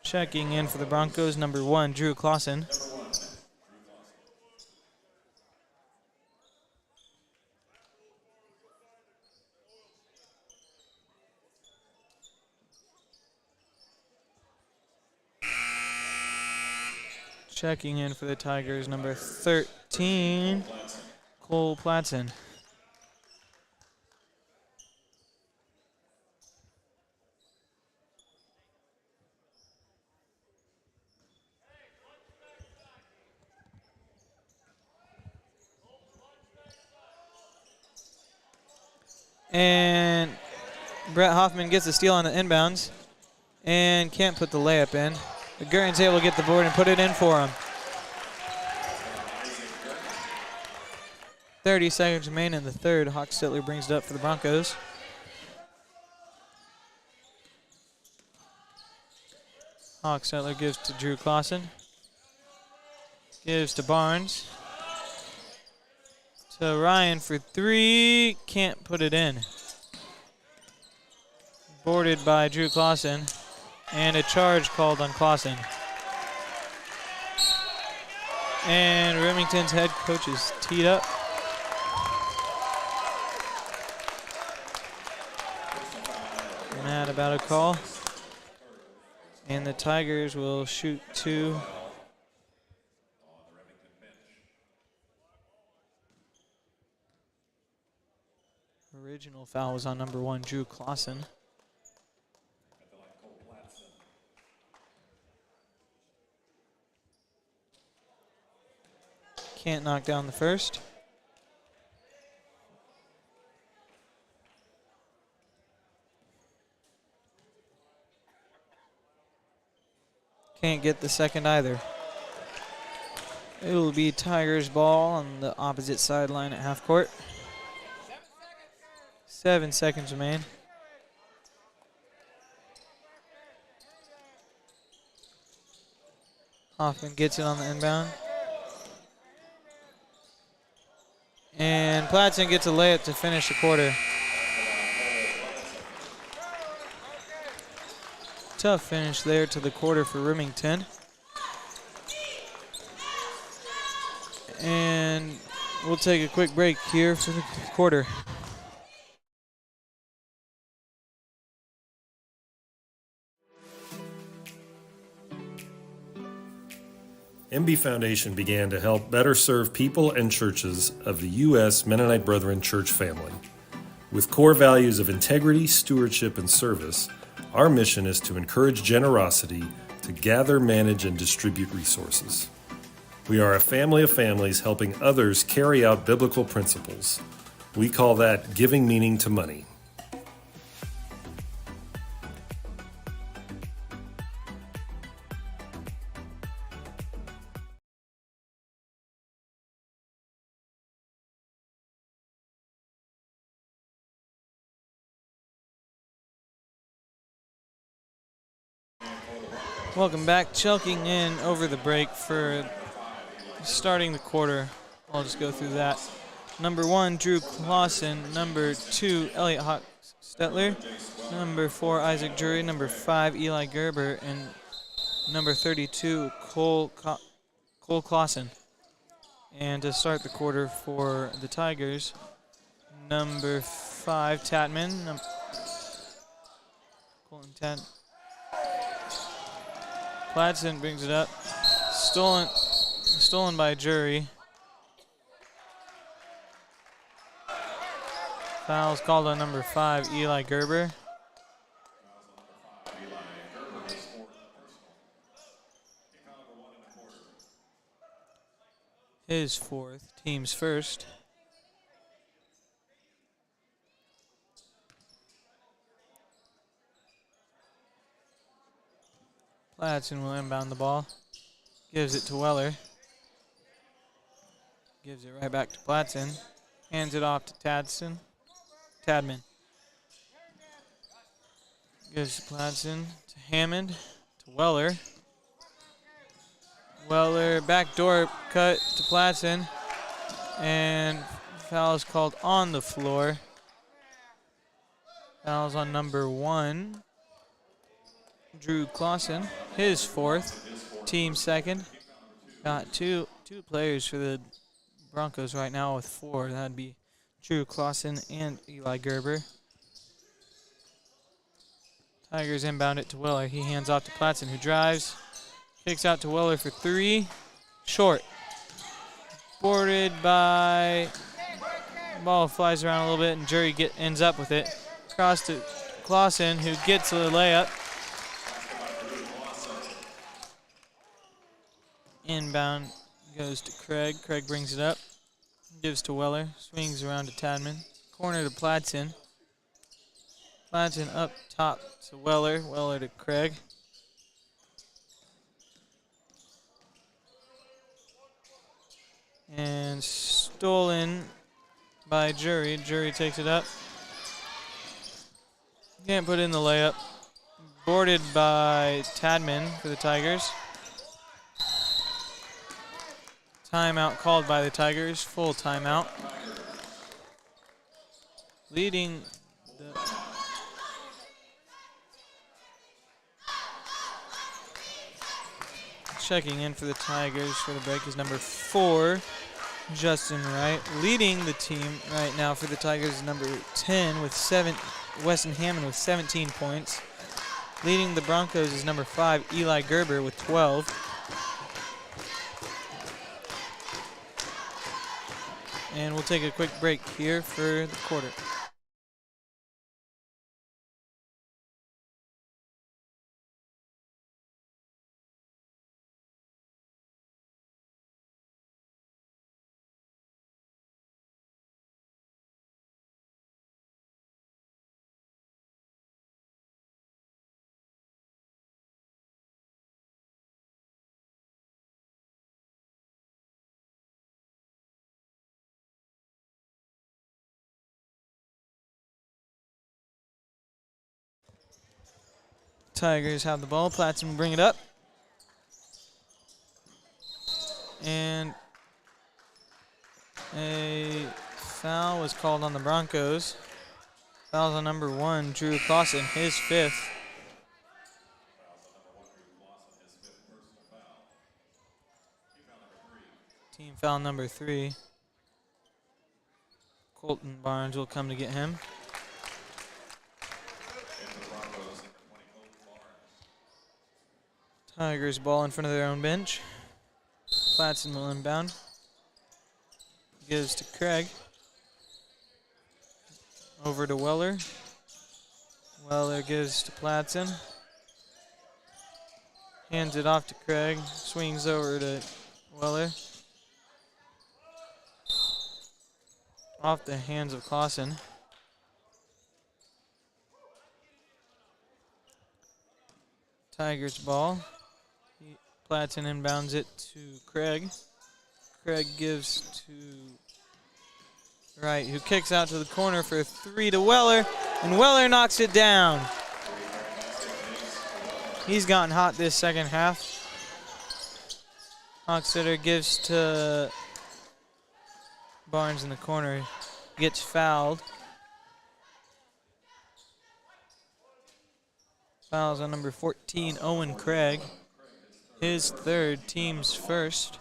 Checking in for the Broncos, number 1, Drew Clausen. Checking in for the Tigers, number 13, Cole Platson. And Brett Hoffman gets the steal on the inbounds and can't put the layup in. But Gurton's able to get the board and put it in for him. 30 seconds remain in the third. Hochstetler brings it up for the Broncos. Hochstetler gives to Drew Clausen. Gives to Barnes. To Ryan for three. Can't put it in. Boarded by Drew Clausen. And a charge called on Clausen. And Remington's head coach is teed up. Mad about a call. And the Tigers will shoot two. Original foul was on number 1, Drew Clausen. Can't knock down the first. Can't get the second either. It'll be Tigers ball on the opposite sideline at half court. 7 seconds remain. Hoffman gets it on the inbound. And Platson gets a layup to finish the quarter. Tough finish there to the quarter for Remington. And we'll take a quick break here for the quarter. MB Foundation began to help better serve people and churches of the U.S. Mennonite Brethren church family. With core values of integrity, stewardship, and service, our mission is to encourage generosity to gather, manage, and distribute resources. We are a family of families helping others carry out biblical principles. We call that giving meaning to money. Welcome back. Checking in over the break for starting the quarter. I'll just go through that. Number 1, Drew Clausen. Number 2, Elliot Hochstetler. Number 4, Isaac Drury. Number 5, Eli Gerber. And number 32, Cole Clausen. And to start the quarter for the Tigers, number 5, Tatman. Colton Tatman. Platson brings it up. Stolen by Jury. Foul's called on number 5, Eli Gerber. His fourth, team's first. Platson will inbound the ball. Gives it to Weller. Gives it right back to Platson. Hands it off to Tadman. Gives to Platson, to Hammond, to Weller. Weller, backdoor cut to Platson. And foul is called on the floor. Foul's on number 1. Drew Clausen, his fourth, team second. Got two players for the Broncos right now with 4. That'd be Drew Clausen and Eli Gerber. Tigers inbound it to Weller. He hands off to Platson, who drives. Kicks out to Weller for 3. Short. Boarded by... Ball flies around a little bit, and Jury ends up with it. Cross to Clausen, who gets a layup. Inbound goes to Craig. Craig brings it up. Gives to Weller. Swings around to Tadman. Corner to Platson. Flatson up top to Weller. Weller to Craig. And stolen by Jury. Jury takes it up. Can't put in the layup. Boarded by Tadman for the Tigers. Timeout called by the Tigers. Full timeout. Leading the checking in for the Tigers for the break is number 4, Justin Wright. Leading the team right now for the Tigers is number 10 with Weston Hammond with 17 points. Leading the Broncos is number 5, Eli Gerber with 12. And we'll take a quick break here for the quarter. Tigers have the ball. Platson will bring it up. And a foul was called on the Broncos. Foul's on number 1, Drew Clausen, his 5th. Team foul number 3. Colton Barnes will come to get him. Tigers ball in front of their own bench. Platson will inbound. Gives to Craig. Over to Weller. Weller gives to Platson. Hands it off to Craig. Swings over to Weller. Off the hands of Clausen. Tigers ball. Platson inbounds it to Craig. Craig gives to Wright, who kicks out to the corner for a 3 to Weller, and Weller knocks it down. He's gotten hot this second half. Hochstetter gives to Barnes in the corner. Gets fouled. Fouls on number 14, Owen Craig. His 3rd, team's 1st.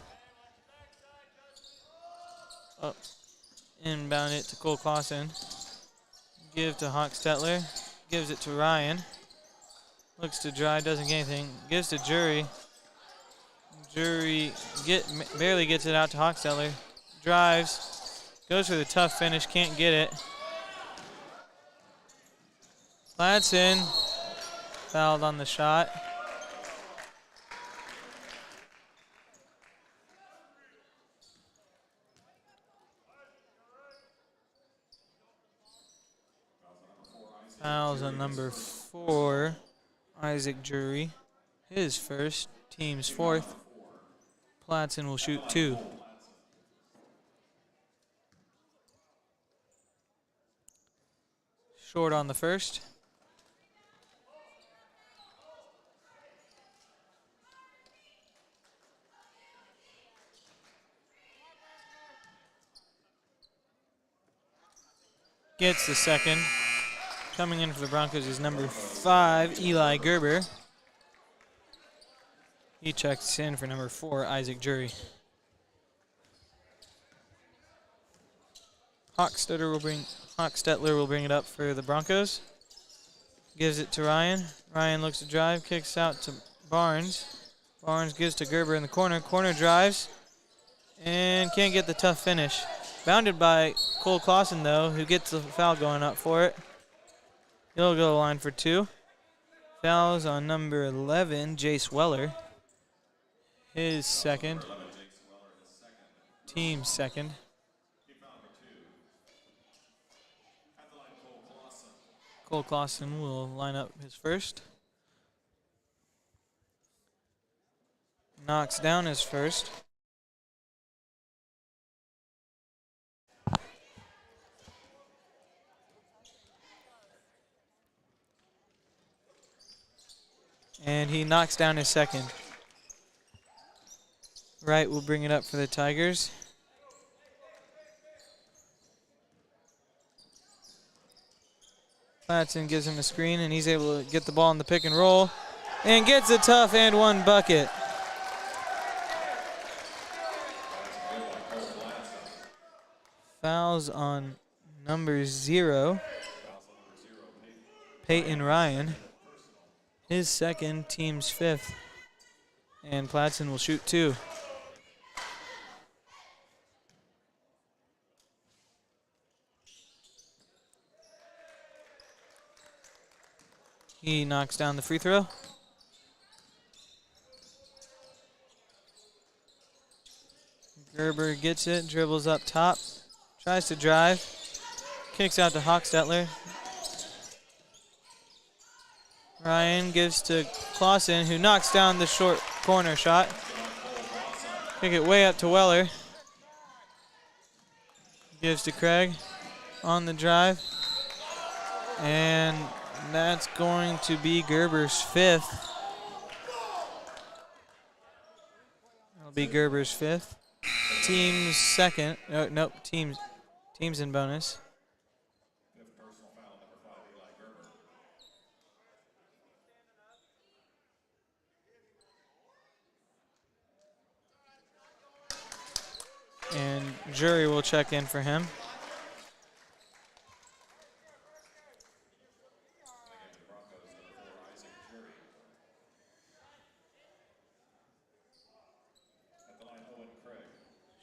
Up. Inbound it to Cole Clausen. Give to Hochstetler. Gives it to Ryan. Looks to dry, doesn't get anything. Gives to Jury. Jury barely gets it out to Hochstetler. Drives. Goes for the tough finish, can't get it. Platson. Fouled on the shot. Fouls on number 4, Isaac Jury. His 1st, team's 4th. Platson will shoot 2. Short on the 1st. Gets the 2nd. Coming in for the Broncos is number 5, Eli Gerber. He checks in for number 4, Isaac Jury. Hochstetler will bring it up for the Broncos. Gives it to Ryan. Ryan looks to drive, kicks out to Barnes. Barnes gives to Gerber in the corner. Corner drives and can't get the tough finish. Bounded by Cole Clausen, though, who gets the foul going up for it. He'll go to the line for 2. Fouls on number 11, Jace Weller. His 2nd. Team's 2nd. Cole Clausen will line up his first. Knocks down his first. And he knocks down his second. Wright will bring it up for the Tigers. Platson gives him a screen, and he's able to get the ball in the pick and roll. And gets a tough and one bucket. Fouls on number 0. Peyton Ryan. His second, team's 5th. And Platson will shoot 2. He knocks down the free throw. Gerber gets it, dribbles up top, tries to drive, kicks out to Hochstetler. Ryan gives to Clausen, who knocks down the short corner shot. Kick it way up to Weller. Gives to Craig on the drive. And that's going to be Gerber's 5th. That'll be Gerber's 5th. Team's second. Nope, team's in bonus. And jury will check in for him.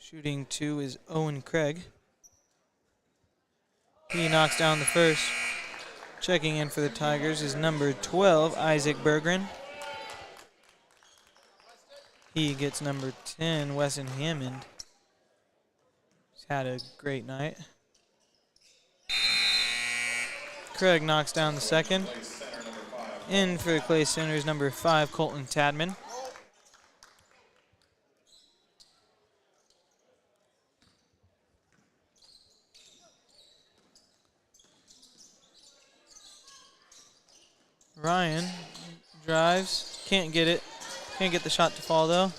Shooting 2 is Owen Craig. He knocks down the first. Checking in for the Tigers is number 12, Isaac Berggren. He gets number 10, Wesson Hammond. He's had a great night. Craig knocks down the second. In for the Clay Center is number 5, Colton Tadman. Ryan drives, can't get it. Can't get the shot to fall though.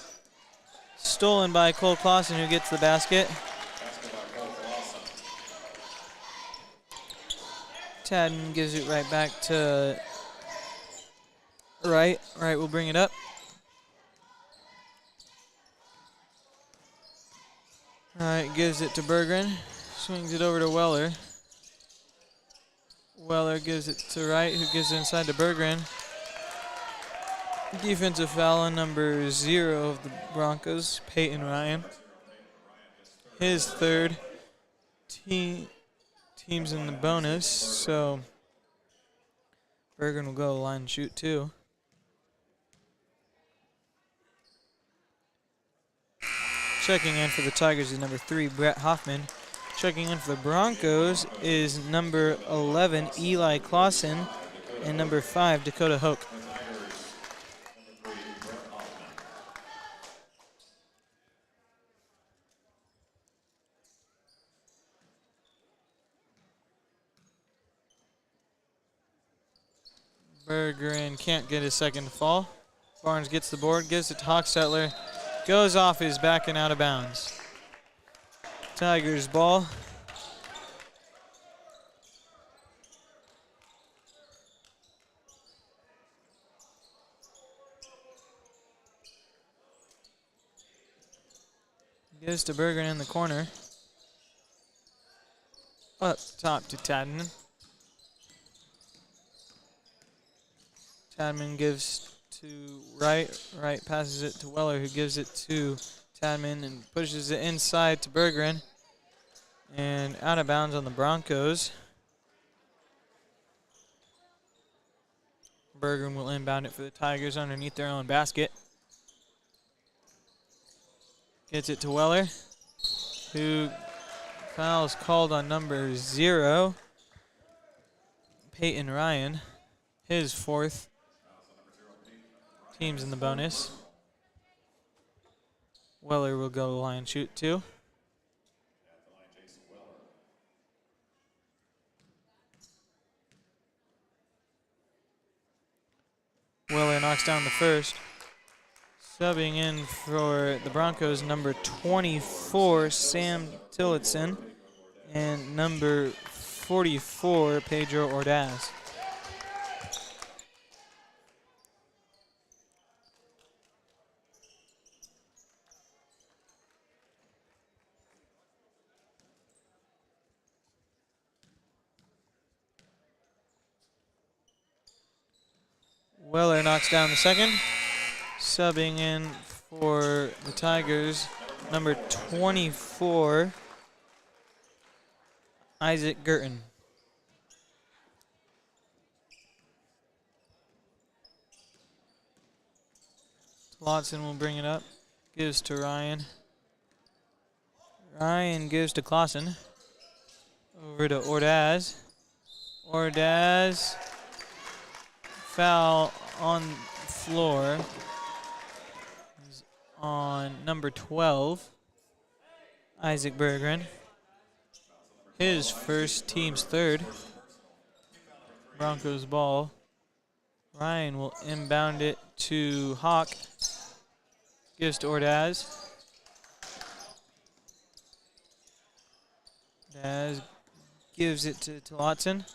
Stolen by Cole Clausen, who gets the basket. Tadman gives it right back to Wright. Wright will bring it up. Wright gives it to Berggren. Swings it over to Weller. Weller gives it to Wright, who gives it inside to Berggren. Defensive foul on number 0 of the Broncos, Peyton Ryan. His 3rd. Team's in the bonus, so Berggren will go line and shoot 2. Checking in for the Tigers is number 3, Brett Hoffman. Checking in for the Broncos is number 11, Eli Clausen, and number 5, Dakota Hoke. Berggren can't get his second to fall. Barnes gets the board, gives it to Hochstetler, goes off his back and out of bounds. Tigers ball. Gives to Berggren in the corner. Up top to Tadman. Tadman gives to Wright. Wright passes it to Weller, who gives it to Tadman and pushes it inside to Berggren. And out of bounds on the Broncos. Berggren will inbound it for the Tigers underneath their own basket. Gets it to Weller, who fouls called on number 0, Peyton Ryan, his 4th. Team's in the bonus. Weller will go line shoot 2. Weller knocks down the first. Subbing in for the Broncos, number 24, Sam Tillotson, and number 44, Pedro Ordaz. Weller knocks down the second. Subbing in for the Tigers, number 24, Isaac Gurton. Lotson will bring it up. Gives to Ryan. Ryan gives to Clausen. Over to Ordaz. Ordaz. Foul on the floor. He's on number 12, Isaac Berggren. His first, team's 3rd. Broncos ball. Ryan will inbound it to Hawk. Gives to Ordaz. Ordaz gives it to Lotson.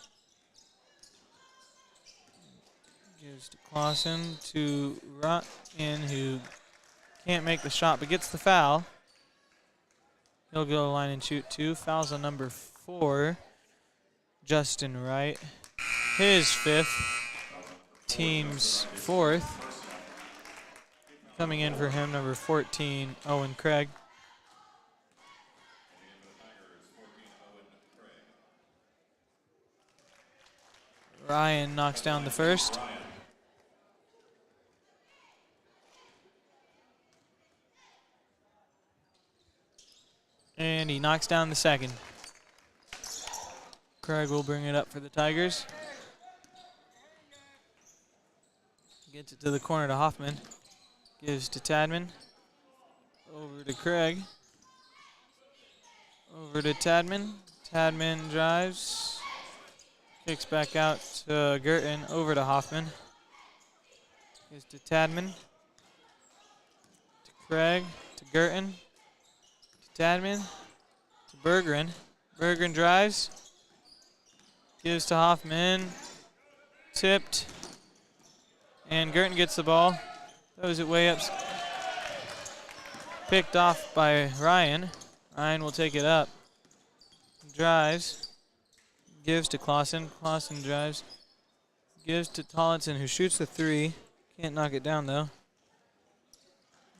Gives to Clausen to Ryan, who can't make the shot but gets the foul. He'll go line and shoot 2. Fouls on number 4, Justin Wright. His 5th, team's 4th. Coming in for him, number 14, Owen Craig. Ryan knocks down the first. And he knocks down the second. Craig will bring it up for the Tigers. Gets it to the corner to Hoffman. Gives to Tadman. Over to Craig. Over to Tadman. Tadman drives. Kicks back out to Gurton. Over to Hoffman. Gives to Tadman. To Craig. To Gurton. Tadman to Berggren. Berggren drives. Gives to Hoffman. Tipped. And Gurton gets the ball. Throws it way up. Picked off by Ryan. Ryan will take it up. Drives. Gives to Clausen. Clausen drives. Gives to Tollinson, who shoots the 3. Can't knock it down, though.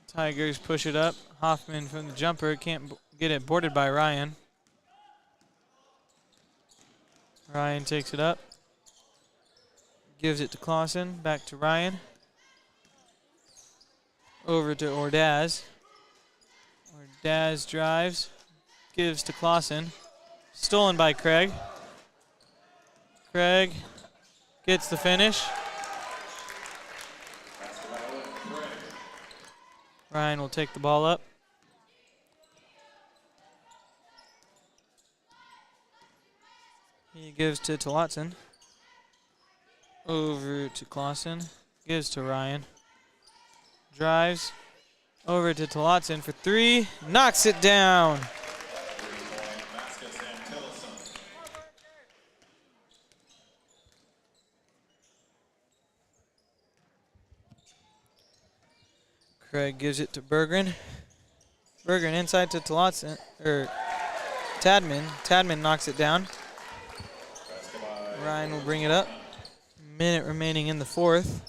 Tigers push it up. Hoffman from the jumper can't get it, boarded by Ryan. Ryan takes it up. Gives it to Clausen. Back to Ryan. Over to Ordaz. Ordaz drives. Gives to Clausen. Stolen by Craig. Craig gets the finish. Ryan will take the ball up. He gives to Tolotson. Over to Clausen. Gives to Ryan. Drives. Over to Tolotson for 3. Knocks it down. Craig gives it to Berggren. Berggren inside to Tolotson, or Tadman. Tadman knocks it down. Ryan will bring it up. Minute remaining in the 4th.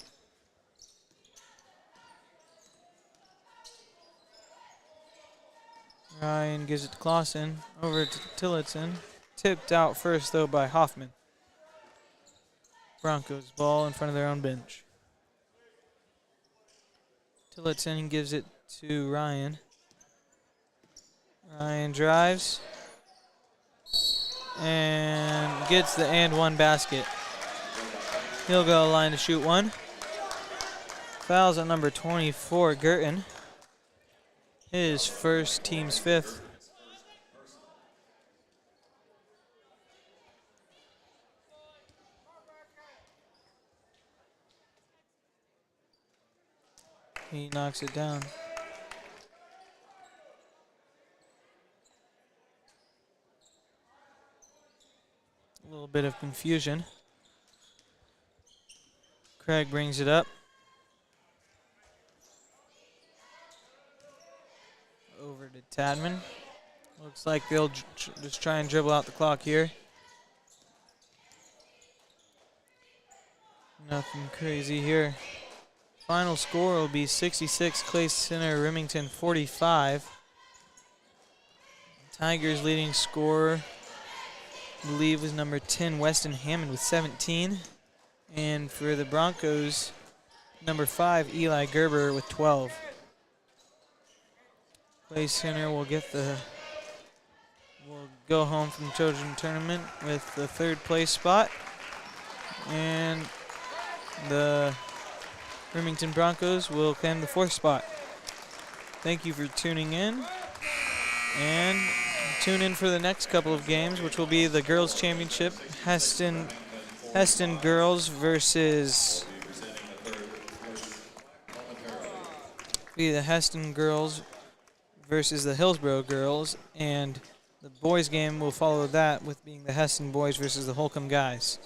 Ryan gives it to Clausen. Over to Tillotson. Tipped out first, though, by Hoffman. Broncos ball in front of their own bench. Tillotson gives it to Ryan. Ryan drives. And gets the and one basket. He'll go line to shoot one. Fouls on number 24, Girton. His first, team's fifth. He knocks it down. A little bit of confusion. Craig brings it up. Over to Tadman. Looks like they'll just try and dribble out the clock here. Nothing crazy here. Final score will be 66, Clay Center, Remington 45. Tigers leading scorer, I believe, was number 10, Weston Hammond with 17. And for the Broncos, number 5, Eli Gerber with 12. Clay Center will go home from the Trojan tournament with the third place spot. And the Remington Broncos will claim the fourth spot. Thank you for tuning in. And tune in for the next couple of games, which will be the girls' championship. Heston girls versus the Heston girls versus the Hillsboro girls, and the boys' game will follow that with being the Heston boys versus the Holcomb guys.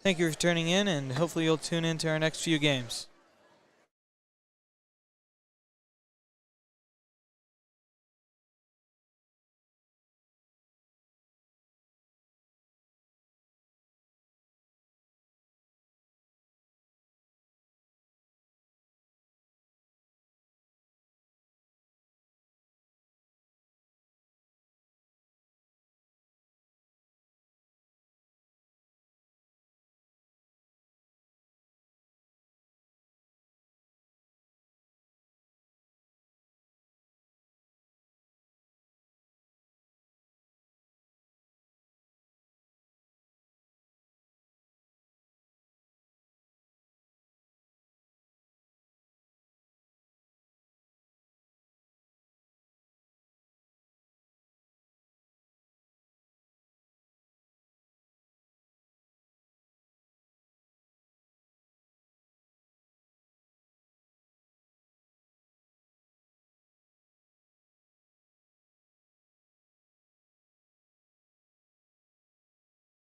Thank you for tuning in, and hopefully you'll tune in to our next few games.